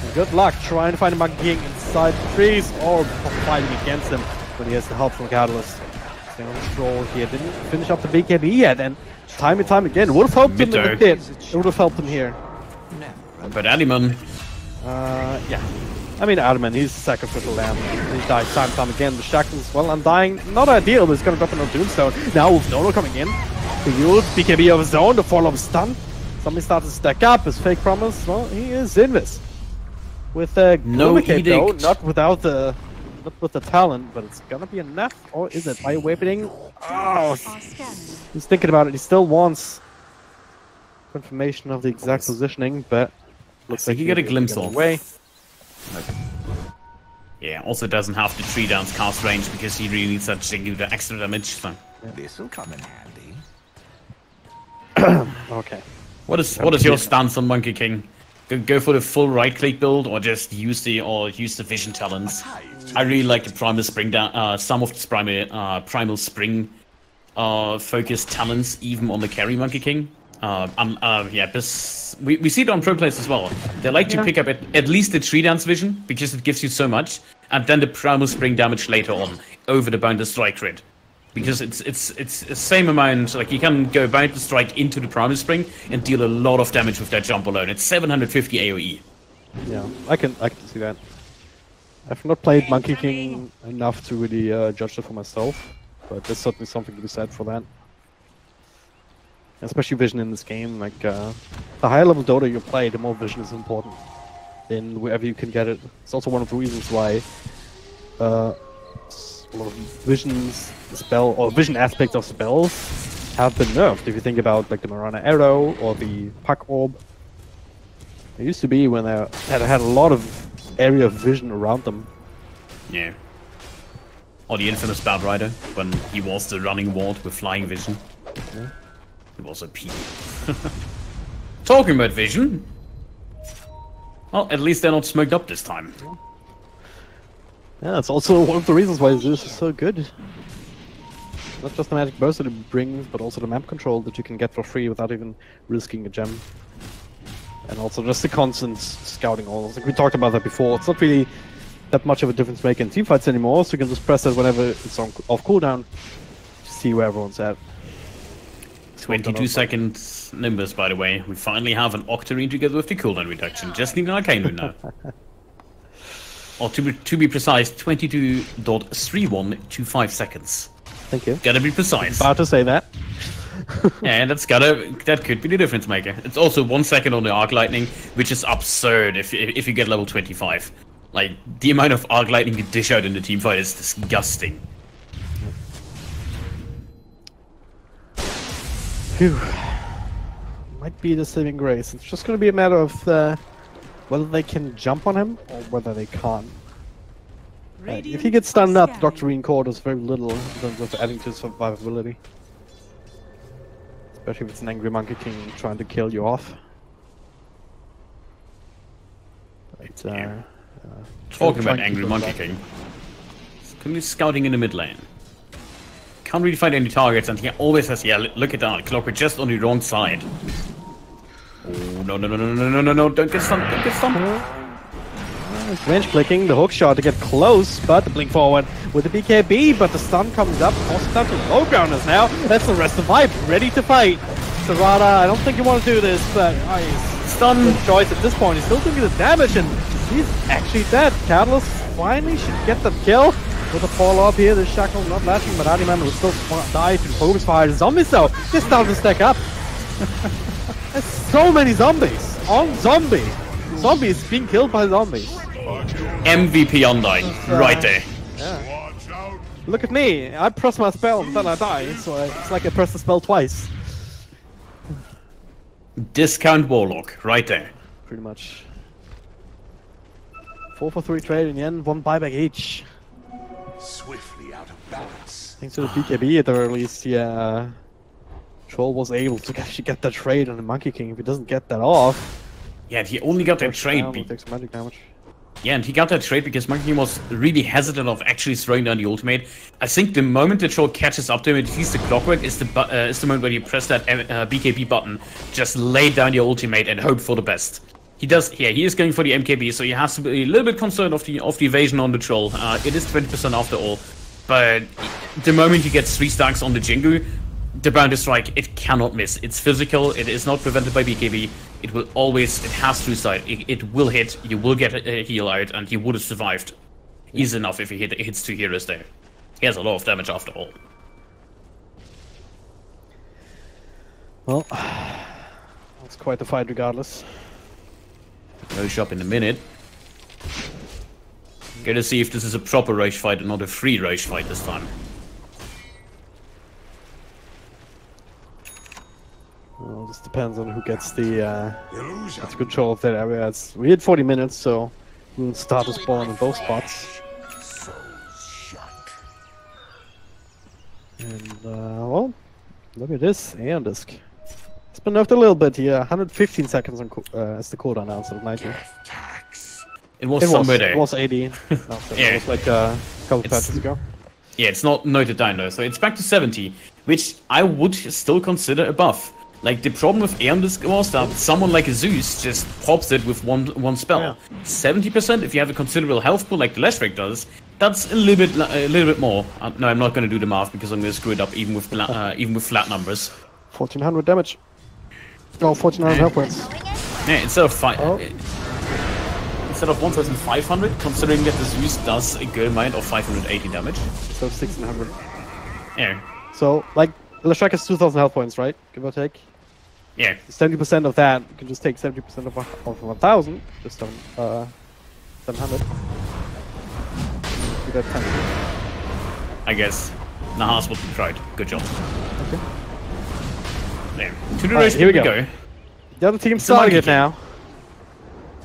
And good luck trying to find a Monkey King inside the trees or fighting against him when he has the help from Catalyst. Staying on the stroll here, didn't finish up the BKB yet, and time and time again, would have helped him in the Bitter. pit. It would have helped him here. But Adiman, Yeah. I mean, Adamant, he's a sacrificial lamb. He dies time and time again. The Shackles, well, Undying, not ideal, but he's gonna drop in on Doomstone. Now with Nono coming in, the use BKB of his own, the fall of his stun. Somebody starts to stack up, his fake promise, well, he is Invis. With a No Glumicate, though, edict. not without the... Not with the talent, but it's gonna be enough, or is it? By awakening? Oh, are scanning. he's thinking about it. He still wants confirmation of the exact positioning, but looks think like he got a he'll glimpse get of. away. yeah, also doesn't have the 3 downs cast range because he really needs that to give the extra damage. So. This'll come in handy. Okay. What is your stance on Monkey King? Go for the full right click build, or just use the vision talents. I really like the primal spring down. Some of the primal spring focused talents, even on the carry Monkey King. Yeah, we see it on pro players as well. They like to pick up at least the 3 dance vision because it gives you so much, and then the primal spring damage later on over the bounded strike grid. Because it's the same amount, like you can go bounded strike into the primal spring and deal a lot of damage with that jump alone. It's 750 AoE. Yeah, I can see that. I've not played Monkey King enough to really judge it for myself, but there's certainly something to be said for that. Especially vision in this game, like the higher level Dota you play, the more vision is important. In wherever you can get it. It's also one of the reasons why a lot of vision aspects of spells have been nerfed. If you think about like the Marana Arrow or the Puck Orb, it used to be when they had a lot of area of vision around them. Yeah. Or the infamous Bad Rider, when he was the running ward with flying vision. Yeah. It was a peak. Talking about vision. Well, at least they're not smoked up this time. Yeah, that's also one of the reasons why Zeus is so good. Not just the magic burst that it brings, but also the map control that you can get for free without even risking a gem. And also just the constant scouting all. Like we talked about that before. It's not really that much of a difference maker in teamfights anymore, so you can just press it whenever it's off cooldown to see where everyone's at. 22 seconds Nimbus, by the way. We finally have an Octarine together with the cooldown reduction. Just need an Arcane Rune now. Or to be precise, 22.3125 seconds. Thank you. Gotta be precise. About to say that. Yeah, that could be the difference maker. It's also 1 second on the arc lightning, which is absurd if you get level 25. Like the amount of arc lightning you dish out in the team fight is disgusting. Phew. Might be the saving grace. It's just going to be a matter of whether they can jump on him or whether they can't. If he gets stunned up, Doctrine Core does very little in terms of adding to survivability. Especially if it's an angry Monkey King trying to kill you off. Right, Talking about angry Monkey King. He's currently scouting in the mid lane. Can't really find any targets, and he always has, yeah, look at that, Clockwork just on the wrong side. Oh, no, don't get stunned, don't get stunned. Range clicking, the hook shot to get close, but the blink forward with the BKB, but the stun comes up, forces down to low grounders now. That's the rest of Vibe, ready to fight. Serrata, I don't think you want to do this, but he's stun choice at this point. He's still doing the damage, and he's actually dead. Catalyst finally should get the kill. With a follow-up here, the Shackle not latching, but Adiman will still die to focus fire. Zombies though, just starting to stack up. There's so many zombies on zombie. Zombies being killed by zombies. MVP Undying, right there. Yeah. Look at me, I press my spell and then I die, so it's like I press the spell twice. Discount Warlock, right there. Pretty much. 4 for 3 trade in the end, 1 buyback each. Swiftly out of balance. Thanks to the BKB at the very least, yeah. Troll was able to actually get that trade on the Monkey King. If he doesn't get that off... Yeah, he only got that trade. Takes some magic damage. Yeah, and he got that trade because Monkey King was really hesitant of actually throwing down the ultimate. I think the moment the troll catches up to him and sees the Clockwork is the moment when you press that BKB button, just lay down your ultimate and hope for the best. He does, yeah, he is going for the MKB, so he has to be a little bit concerned of the evasion on the troll. It is 20% after all, but the moment he gets 3 stacks on the Jingu, the boundary strike, it cannot miss. It's physical, it is not prevented by BKB. It will always, it has to side. It will hit, you will get a heal out, and you would have survived. Easy enough if he hits 2 heroes there. He has a lot of damage after all. Well, it's quite the fight regardless. Roche up in a minute. Gonna see if this is a proper Roche fight and not a free Roche fight this time. Well, this depends on who gets the control of that area. We had 40 minutes, so we'll start to spawn in both spots. And, well, look at this, Aeon Disc. It's been nerfed a little bit here, 115 seconds on as the cooldown now instead of 90. It was somewhere there. It was 80. No, so Yeah. It was like a couple patches ago. Yeah, it's not noted down though, so it's back to 70, which I would still consider a buff. Like, the problem with Aeon Disc was that someone like a Zeus just pops it with one spell. 70% if you have a considerable health pool like the Leshrac does, that's a little bit more. No, I'm not going to do the math because I'm going to screw it up even with flat numbers. 1400 damage. Oh, 1400 health points. Yeah, instead of 1500, considering that the Zeus does a good amount of 580 damage. So 1600. Yeah. So, like, Leshrac has 2000 health points, right? Give or take. Yeah. 70% of that, you can just take 70% of 1000, just 700. You got 10. I guess. Nahas would be tried. Good job. Okay. There. To the race, here we go. go. The other team's It's a Monkey starting it King. now.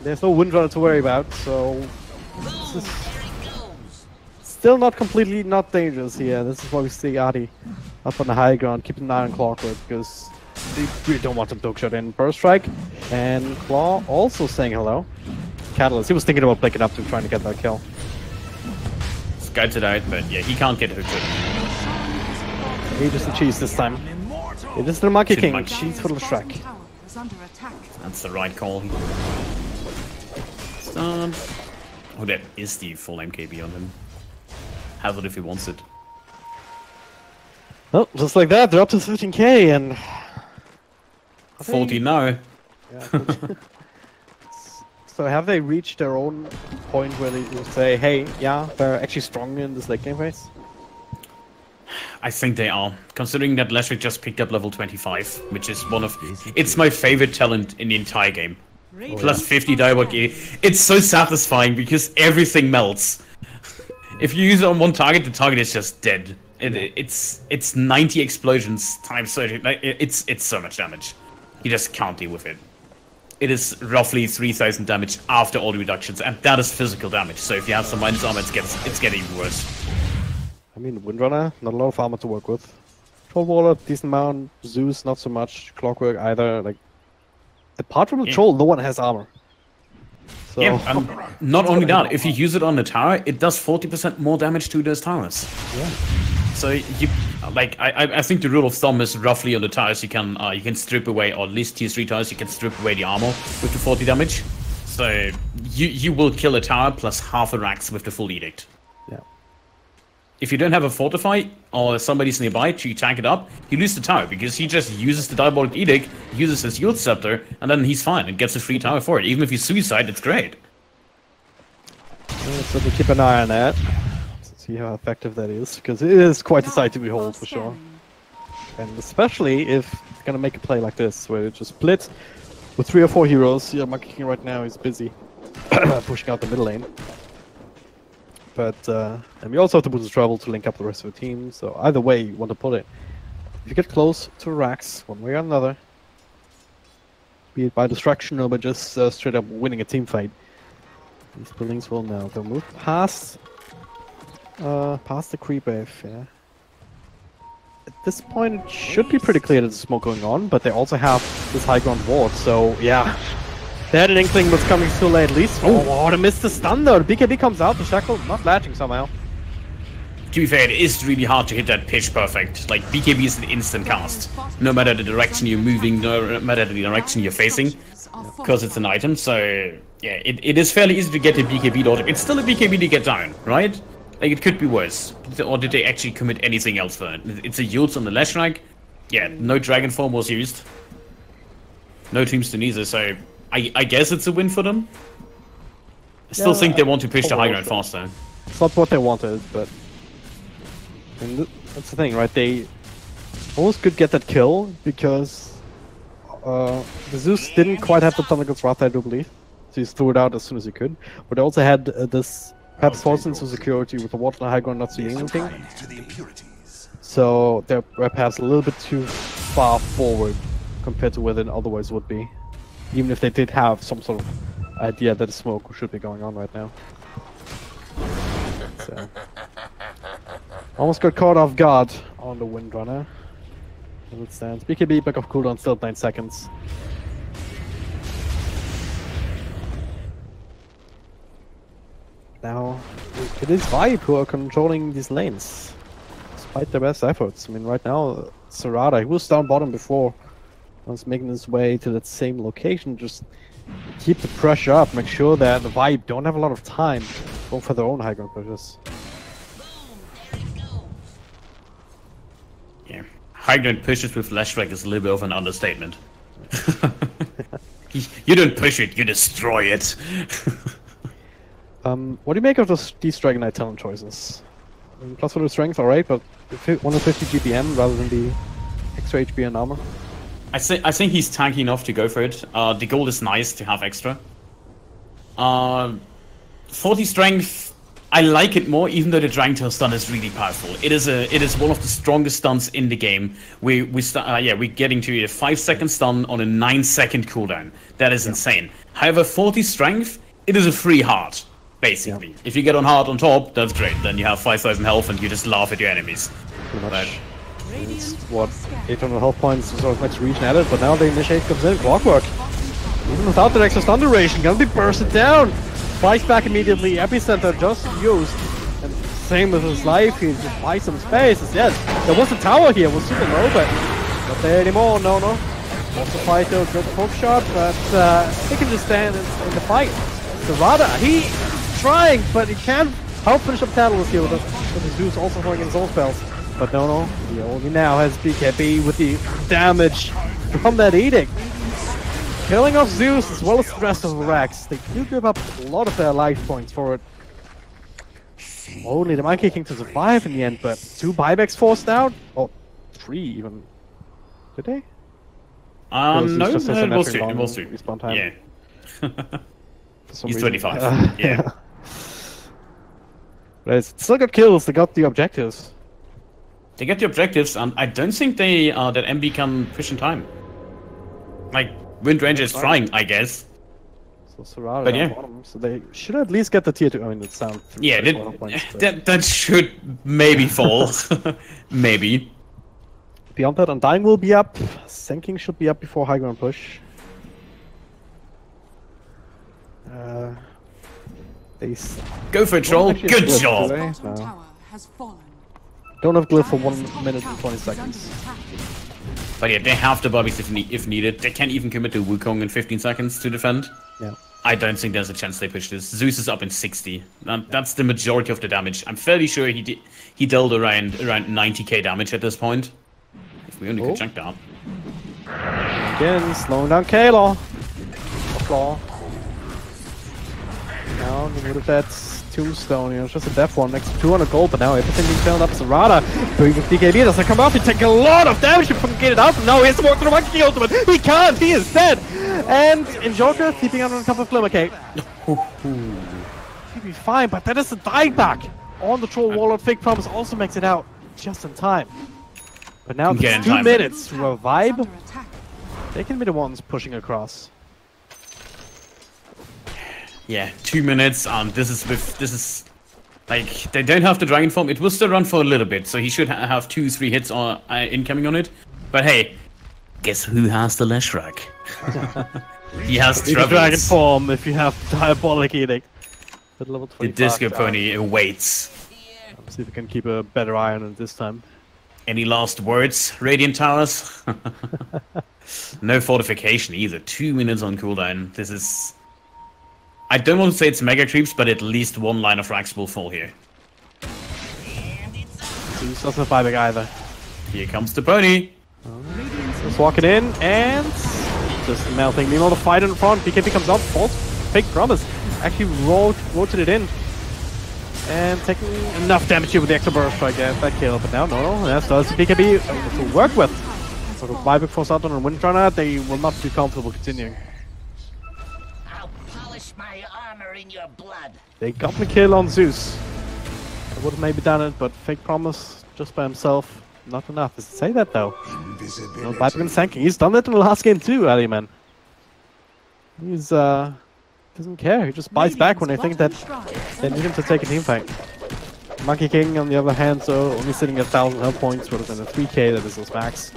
There's no Windrunner to worry about, so... This is still not completely not dangerous here. This is why we see Adi up on the high ground, keeping an eye on Clockwork, because they really don't want him to shot in Burst Strike. And Claw also saying hello. Catalyst, he was thinking about picking up to trying to get that kill. Scouts it out, but yeah, he can't get hooked. He just the cheese this time. It is the Monkey King, Monkey. cheese for the Shrek. That's the right call. Stun. Oh, that is the full MKB on him. Have it if he wants it. Well, just like that, they're up to 13k and... 40 now. Yeah, so have they reached their own point where they will say, hey, yeah, they're actually strong in this late game phase? I think they are. Considering that Leshwick just picked up level 25, which is it's my favorite talent in the entire game. Plus 50 dialogue. It's so satisfying because everything melts. If you use it on one target, the target is just dead. It's 90 explosions times 30. It's so much damage. You just can't deal with it. It is roughly 3,000 damage after all the reductions, and that is physical damage. So if you have some minus armor, it's getting even worse. I mean, Windrunner, not a lot of armor to work with. Troll Waller, decent amount. Zeus, not so much. Clockwork either. Like, apart from the Troll, no one has armor. So... Yeah, and not only that, if you use it on the tower, it does 40% more damage to those towers. Yeah. So you I think the rule of thumb is roughly on the towers you can strip away, or at least tier 3 towers you can strip away the armor with the 40 damage. So you will kill a tower plus half a Rax with the full edict. Yeah. If you don't have a fortify or somebody's nearby to tank it up, you lose the tower because he just uses the diabolic edict, uses his yield scepter, and then he's fine and gets a free tower for it. Even if you suicide, it's great. So we keep an eye on that. See how effective that is, because it is quite a sight to behold for sure. And especially if you're gonna make a play like this, where you just split with 3 or 4 heroes. Yeah, Monkey King right now is busy pushing out the middle lane. But and we also have to boost the travel to link up the rest of the team. So either way you want to put it, if you get close to Rax, one way or another, be it by distraction or by just straight up winning a team fight, these buildings will now they'll move past the creep wave, yeah. At this point, it should be pretty clear that there's smoke going on, but they also have this high ground ward, so yeah. They had an inkling what's coming too late, at least. Oh, they missed the stun though. The BKB comes out, the Shackle not latching somehow. To be fair, it is really hard to hit that pitch perfect. Like, BKB is an instant cast. No matter the direction you're moving, no matter the direction you're facing, because it's an item, so yeah, it is fairly easy to get a BKB dodge. It's still a BKB to get down, right? Like, it could be worse. Or did they actually commit anything else for it? It's a yield on the Leshwick. Yeah, no Dragon Form was used. No Tombstone either, so I guess it's a win for them. I still think they want to push the high ground faster. It's not what they wanted, but... And that's the thing, right? They almost could get that kill, because... the Zeus didn't quite have the Thundergod's Wrath, I do believe. So he threw it out as soon as he could. But they also had this... Perhaps false sense of security with the water and the high ground not seeing anything. So they're perhaps a little bit too far forward compared to where they otherwise would be. Even if they did have some sort of idea that a smoke should be going on right now. So, almost got caught off guard on the Windrunner. As it stands. BKB back off cooldown still 9 seconds. Now, it is Vibe who are controlling these lanes, despite their best efforts. I mean, right now, Sarada, he was down bottom before, was making his way to that same location. Just keep the pressure up, make sure that the Vibe don't have a lot of time going for their own high ground pushes. Yeah, high ground pushes with Leshwick is a little bit of an understatement. You don't push it, you destroy it. What do you make of these Dragon Knight talent choices? I mean, plus 4 strength, alright, but 150 GPM rather than the extra HP and armor? I think he's tanky enough to go for it. The gold is nice to have extra. 40 strength, I like it more, even though the Dragon Tail stun is really powerful. It is one of the strongest stuns in the game. We're getting to a 5-second stun on a 9-second cooldown. That is insane. However, 40 strength, it is a free heart. Basically, if you get on hard on top, that's great. Then you have 5,000 health and you just laugh at your enemies. Pretty much. It's, what, 800 health points sort of next region added, but now the initiate comes in. Clockwork. Even without that extra stun duration, gonna be bursted down. Flies back immediately. Epicenter just used. And same with his life, he just buys some space. Yes, there was a tower here, it was super low, but not there anymore. No. Wants to fight though, good poke shot, but he can just stand in the fight. Sarada, he trying, but he can't help finish up Catalyst here with the Zeus also throwing in his own spells. But no, he only now has BKB with the damage from that Edict. Killing off Zeus as well as the rest of the Rax. They do give up a lot of their life points for it. Only the Monkey King to survive in the end, but 2 buybacks forced out? Or 3 even. Did they? No, Zeus just has a it was naturally 2. It long was 2. respawn time. Yeah. For some He's reason. 25. Yeah. But it's still got kills, they got the objectives. They get the objectives, and I don't think they that MB can push in time. Like, Wind Ranger is trying, I guess. So surrounded But on yeah. bottom, so they should at least get the tier 2. I mean, it's down 3 Yeah, points, but that should maybe fall. Maybe. beyond that, Undying will be up. Senking should be up before high ground push. They Go for a troll. actually Good split, job. do they? Bottom No. tower has fallen. Don't have glyph for Dire's 1 top minute tower and 20 is under seconds. attack. But yeah, they have the bobbies if needed. They can't even commit to Wukong in 15 seconds to defend. Yeah. I don't think there's a chance they push this. Zeus is up in 60. That's the majority of the damage. I'm fairly sure he dealt around 90k damage at this point. If we only could check that. Again, slowing down Kalo. Claw. Now, get rid of that tombstone. You know, it's just a death one next to 200 gold, but now everything being filled up. Zarada doing the DKB doesn't come up. He take a lot of damage if he can get it out. No, he has to walk through the Monkey King ultimate. He can't. He is dead. And in Joker, keeping on top of Glimmer Cake. He'll be fine, but that is a dieback on the Troll Warlord. Fake Promise also makes it out just in time. But now Get in it's 2 time. minutes to Tower is revive. under attack. They can be the ones pushing across. Yeah, 2 minutes, and this is like they don't have the dragon form. It will still run for a little bit, so he should have 2-3 hits incoming on it. But hey, guess who has the Leshrac? He has Be the dragon Travis. form if you have Diabolic Edict. At level The 25 Disco down. Pony awaits. See if we can keep a better eye on it this time. Any last words, Radiant Towers? No fortification either. 2 minutes on cooldown. This is... I don't want to say it's mega creeps, but at least 1 line of racks will fall here. He's not a buyback either. Here comes the pony. Just walking in and just melting. Meanwhile, the fight in front. BKB comes out. False fake promise. Actually rotated it in. And taking enough damage here with the extra burst strike. Get that kill. But now, no. That's the BKB to work with. So the buyback force out on a Windrunner. They will not be comfortable continuing. I'll polish my armor in your blood. They got the kill on Zeus. I would have maybe done it, but fake promise just by himself, not enough. Does it say that though? No, Viper and Sanking. He's done that in the last game too, Ali man. He's doesn't care. He just buys back when they think that they need him to take a team fight. Monkey King on the other hand, so only sitting at 1,000 health points, would have been a 3k, that is his max.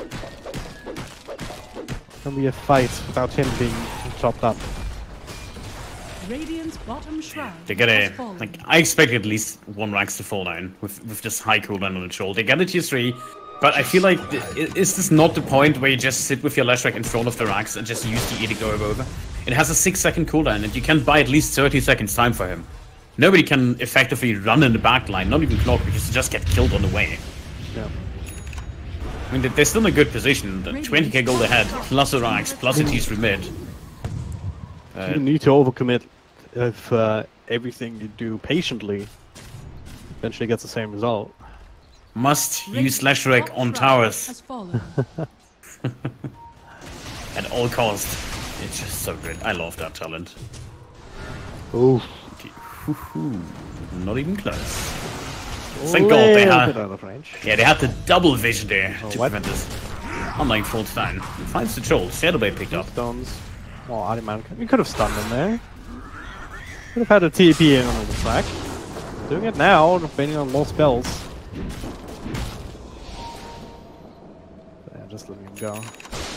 Can be a fight without him being chopped up. Radiant's bottom shroud They get a... has fallen. Like, I expect at least 1 racks to fall down with this high cooldown on the troll. They get a tier 3, but I feel like... Is this not the point where you just sit with your Leshrac in front of the racks and just use the Edict over? It has a 6-second cooldown and you can buy at least 30 seconds time for him. Nobody can effectively run in the back line, not even Clock, because you just get killed on the way. Yeah. I mean, they're still in a good position. 20k gold ahead, plus a racks, plus a T3 mid. You need to overcommit if everything you do patiently eventually gets the same result. Must use Radiant's Leshrac top on shroud towers has fallen. at all costs. It's just so good. I love that talent. Ooh. Not even close. Thank God they Little had... bit out of range. Yeah, they had the double vision there to what? prevent this. Unlike falls down. Finds the troll. Shadowblade picked up. Stones. Well, Adiman, you could have stunned him there. Could have had a TP in on the track. Doing it now, depending on more spells. Yeah, just letting him go. I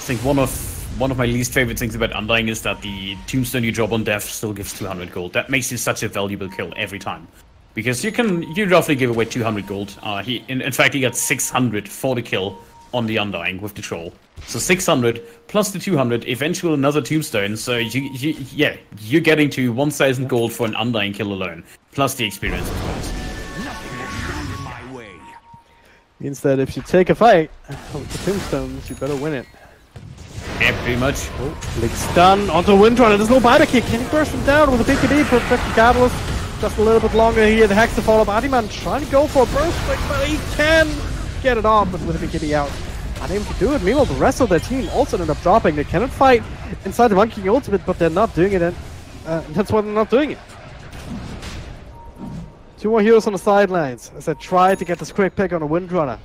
think one of my least favorite things about Undying is that the tombstone you drop on death still gives 200 gold. That makes it such a valuable kill every time. Because you roughly give away 200 gold. In fact, he got 600 for the kill on the Undying with the troll. So 600 plus the 200, eventually another tombstone. So you're getting to 1,000 gold for an Undying kill alone, plus the experience, of course. Means that if you take a fight with the tombstones, you better win it. Yeah, pretty much. Oh, Link's done onto Windrunner. There's no buyback here. Can he burst him down with a BKB? Perfect catalyst. just a little bit longer here. The Hex to follow up. Adiman trying to go for a burst strike, but he can get it off, but with the BKB out, unable to do it. Meanwhile, the rest of their team also ended up dropping. They cannot fight inside the Monkey King ultimate, but they're not doing it, and that's why they're not doing it. 2 more heroes on the sidelines as they try to get this quick pick on a Windrunner.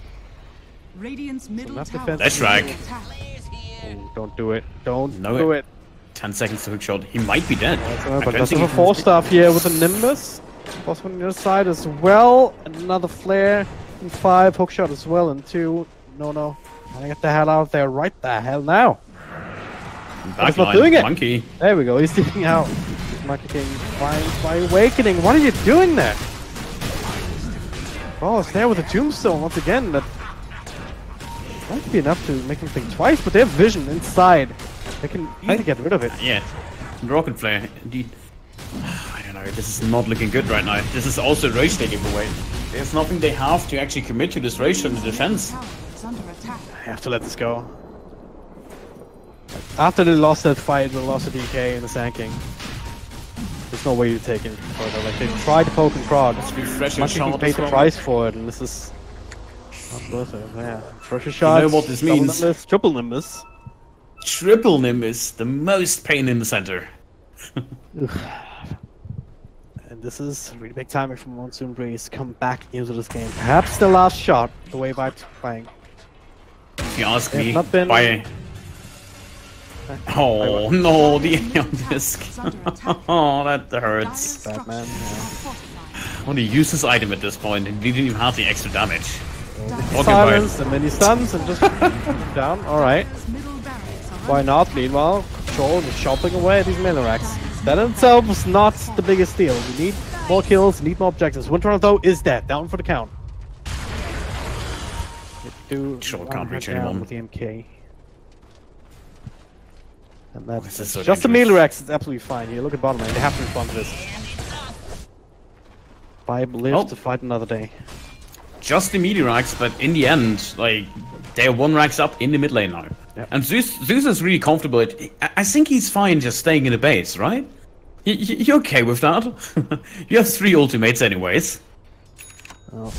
Radiant's middle enough tower. defense. That's right. Oh, don't do it. Don't No, do it. 10 seconds to hook shot. He might be dead. But there's a 4-star here with a Nimbus. Boss on the other side as well. Another flare in 5. Hook shot as well in 2. No. Gotta get the hell out of there right the hell now. He's not doing it. Monkey. There we go. He's sticking out. Monkey King by awakening. What are you doing there? Oh, it's there with a tombstone once again. That might be enough to make them think twice, but they have vision inside. They can easily get rid of it. Yeah. Rocket Flare, indeed. I don't know, this is not looking good right now. This is also Rage taking away. There's nothing they have to actually commit to this Rage on the defense. I have to let this go. After they lost that fight, they lost the DK and the Sand King. There's no way to take it further. Like, they tried to poke and prod. Refresh Monkey King paid the price for it, and this is not worth it. Yeah. Pressure shots. You know what this means? Nimbus, triple Nimbus. Triple Nimbus, the most pain in the center. And this is really big timing from Monsoon Breeze. Come back into this game. Perhaps the last shot, the way Vibe's playing. If you ask They me, have not been- by... Oh no, the Aeon Disc. Oh, that hurts. Bad man. I want to use this item at this point, and he didn't even have the extra damage. Okay, Silence, and then he stuns and just down. Alright. Why not? Meanwhile, Control is chopping away at these melee racks. That in itself was not the biggest deal. We need more kills, need more objectives. Windrunner though is dead, down for the count. Sure, can't reach anyone with the MK. And that's This is so just the dangerous. melee racks. It's absolutely fine here. Look at bottom lane. They have to respond to this. Vibe lives to fight another day. Just the melee racks, but in the end, like, they're 1 racks up in the mid lane now. Yep. And Zeus is really comfortable. I think he's fine just staying in the base, right? You're okay with that? You have 3 ultimates anyways. Oh.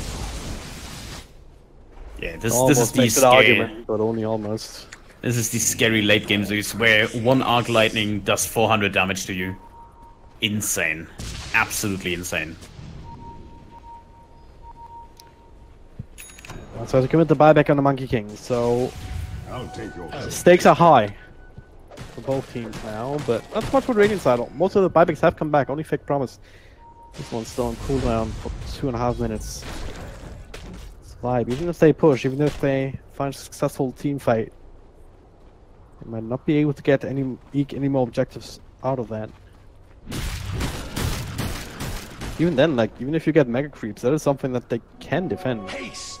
Yeah, this is Almost the makes it scary, argument, but only almost. this is the scary late game Zeus, where 1 Arc Lightning does 400 damage to you. Insane. Absolutely insane. So to commit the buyback on the Monkey King. So I'll take your stakes are high for both teams now, but not so much for the Radiant side. Most of the buybacks have come back. Only Fake Promise. This one's still on cooldown for 2.5 minutes. It's Vibe. Even if they push, even if they find a successful team fight, they might not be able to get eke any more objectives out of that. Even then, like, even if you get mega creeps, that is something that they can defend. haste.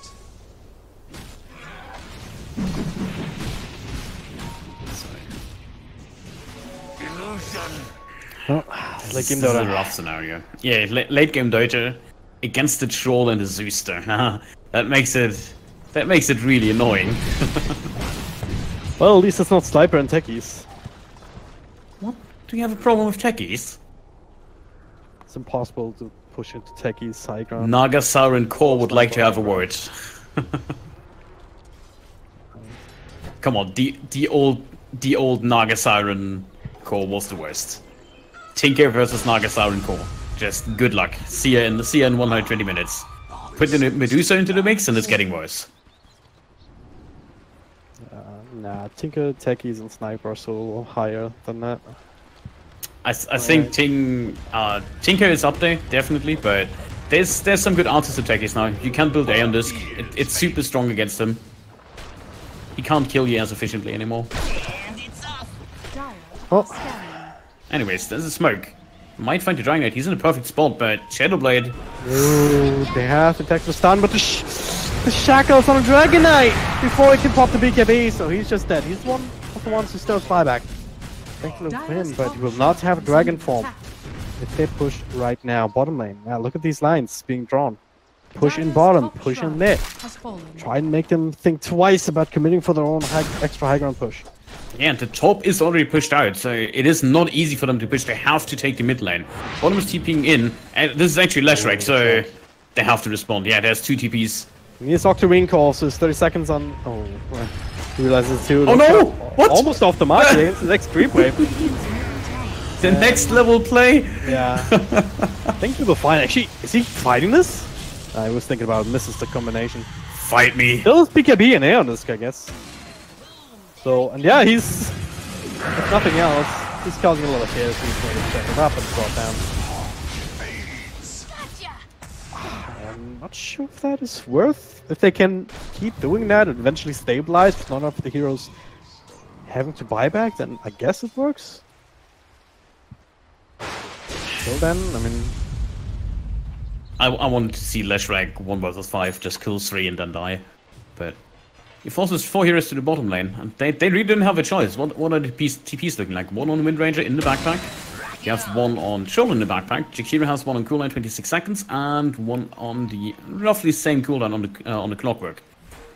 Oh, like in This is a Dota. rough scenario. Yeah, late game Dota against the troll and the Zooster. that makes it really annoying. Well, at least it's not Sniper and Techies. What? Do you have a problem with techies? It's impossible to push into Techies high ground. Nagasauran Core would like to have a word. Come on, the old Nagasauran Core was the worst. Tinker versus Nagasauran Core. Just good luck. See ya in 120 minutes. Put the Medusa into the mix and it's getting worse. Nah, Tinker, Techies, and Sniper are so higher than that. I think Tinker is up there, definitely, but there's some good answers to techies now. You can't build Aeon Disc. It's super strong against him. He can't kill you as efficiently anymore. And it's off. Oh, Anyways, there's a smoke. Might find the Dragon Knight. He's in a perfect spot, but Shadowblade. ooh, they have to take the stun, but the shackles on a Dragon Knight before he can pop the BKB, so he's just dead. He's one of the ones who still buyback. Thankfully for him, but he will not have Dragon Form if they push right now. Bottom lane. Now look at these lines being drawn. Push in bottom, push in mid. Try and make them think twice about committing for their own extra high ground push. Yeah, the top is already pushed out, so it is not easy for them to push. They have to take the mid lane. Bottom is TPing in, and this is actually Leshrac, so they have to respond. Yeah, there's 2 TPs. He needs Octarine call, so it's 30 seconds on... Oh, well, he realizes too. Oh no! What? Almost off the mark, it's the next creep wave. The next level play? Yeah. I think he will find... Actually, is he fighting this? I was thinking about misses the combination. Fight me. Still BKB and A on this, I guess. So, and yeah, he's... If nothing else, he's causing a lot of chaos. He's going to check it up and brought down. I'm not sure if that is worth. If they can keep doing that and eventually stabilize with none of the heroes having to buy back, then I guess it works. Till then, I mean... I wanted to see Leshrac 1 vs 5 just kill 3 and then die. But he forces 4 heroes to the bottom lane, and they really didn't have a choice. What are the TPs looking like? 1 on the Wind Ranger in the backpack. You have 1 on Shoal in the backpack. Jakiro has 1 on cooldown, 26 seconds, and 1 on the roughly same cooldown on the Clockwork.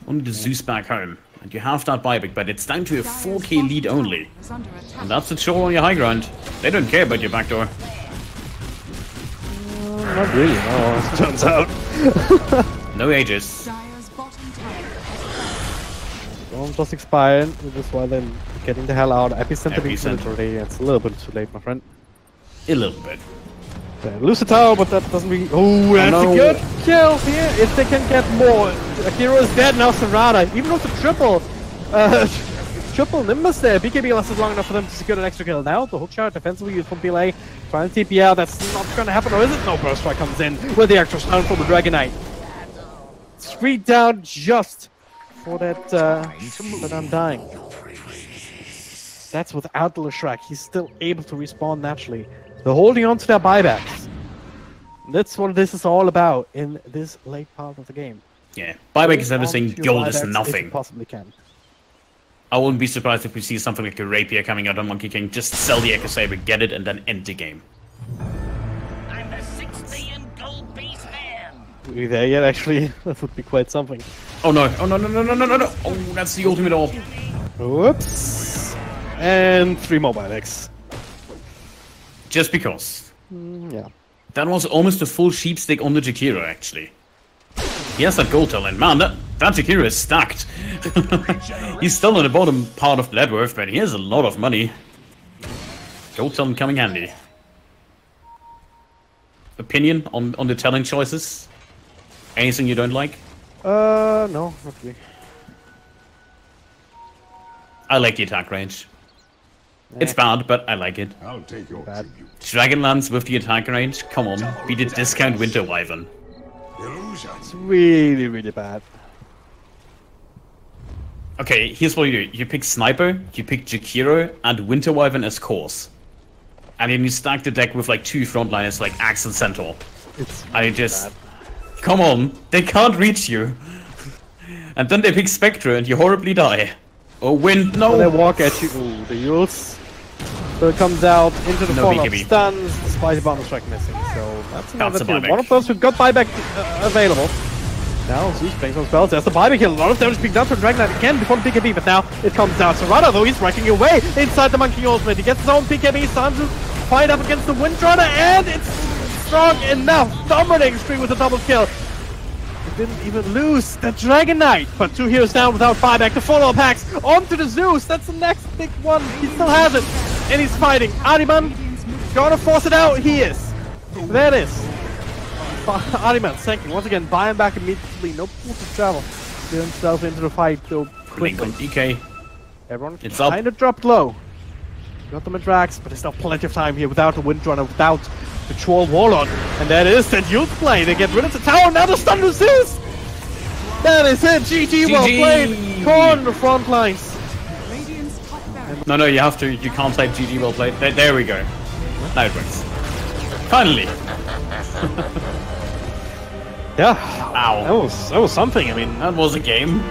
Only the Zeus back home. And you have that buyback, but it's down to a 4k lead only. And that's the Shoal on your high ground. They don't care about your backdoor. Not really, no, as it turns out. No Aegis. Storm just expired, which is why they're getting the hell out. Epicenter being literally, it's a little bit too late, my friend. A little bit. They lose the tower, but that doesn't really... Oh, that's a good kill here! If they can get more. Akira is dead now, Serrata. Even with the triple Nimbus there, BKB lasted long enough for them to secure an extra kill. Now, the hook shot defensively used from PLA. Trying to TP out, that's not going to happen, or is it? No, Burst Strike comes in with the extra stun from the Dragon Knight. 3 down just for that, that Undying. That's without the Leshrac. He's still able to respawn naturally. They're holding on to their buybacks. That's what this is all about in this late part of the game. Yeah, buyback is everything, gold is nothing. You possibly can. I wouldn't be surprised if we see something like a Rapier coming out on Monkey King. Just sell the Echo Saber, get it, and then end the game. I'm the 6 million gold base man. Are we there yet, actually? That would be quite something. Oh no, oh no, no, no, no, no, no, no. Oh, that's the ultimate orb. Whoops. And 3 more buybacks. Just because. Yeah. That was almost a full sheep stick on the Jakiro, actually. He has that gold talent. Man, that Jakiro is stacked. He's still in the bottom part of the net worth, but he has a lot of money. Gold talent coming handy. Opinion on the talent choices? Anything you don't like? No, not really. I like the attack range. It's bad, but I like it. I'll take your tribute. Dragonlance with the attack range? Come on, beat a discount Winter Wyvern. It's really, really bad. Okay, here's what you do. You pick Sniper, you pick Jakiro, and Winter Wyvern as cores. And then you stack the deck with like 2 frontliners like Axe and Centaur. It's I just... Come on, they can't reach you. And then they pick Spectre and you horribly die. Oh, Wind, no! So they walk at you. Ooh, the Yules. So it comes out into the form of stuns, despite the bonus strike missing. So that's another two. One of those who got buyback available. Now Zeus playing some spells. There's the buyback here. A lot of damage being done from Dragon Knight again before the BKB, but now it comes down. Serrata, though, he's wrecking away inside the Monkey Ultimate. He gets his own BKB. It's time to fight up against the Windrunner, and it's strong enough. Dominating spree with a double kill. It didn't even lose the Dragon Knight, but 2 heroes down without buyback. The follow-up hacks onto the Zeus. That's the next big one. He still has it, and he's fighting. Ariman gonna force it out. He is. There it is. Ariman sinking once again, buying back immediately. No pool to travel. Get himself into the fight so quickly. DK. Everyone It's kind of dropped low. Got the Madrax, but there's still plenty of time here without the Windrunner, without the Troll Warlord. And that is that youth play. They get rid of the tower. Now the stun to Zeus. That is it. GG, well played. Corn the front lines. No, you have to. You can't say GG well played. There we go. Now it works. Finally. Yeah. Ow. That was something. I mean, that was a game.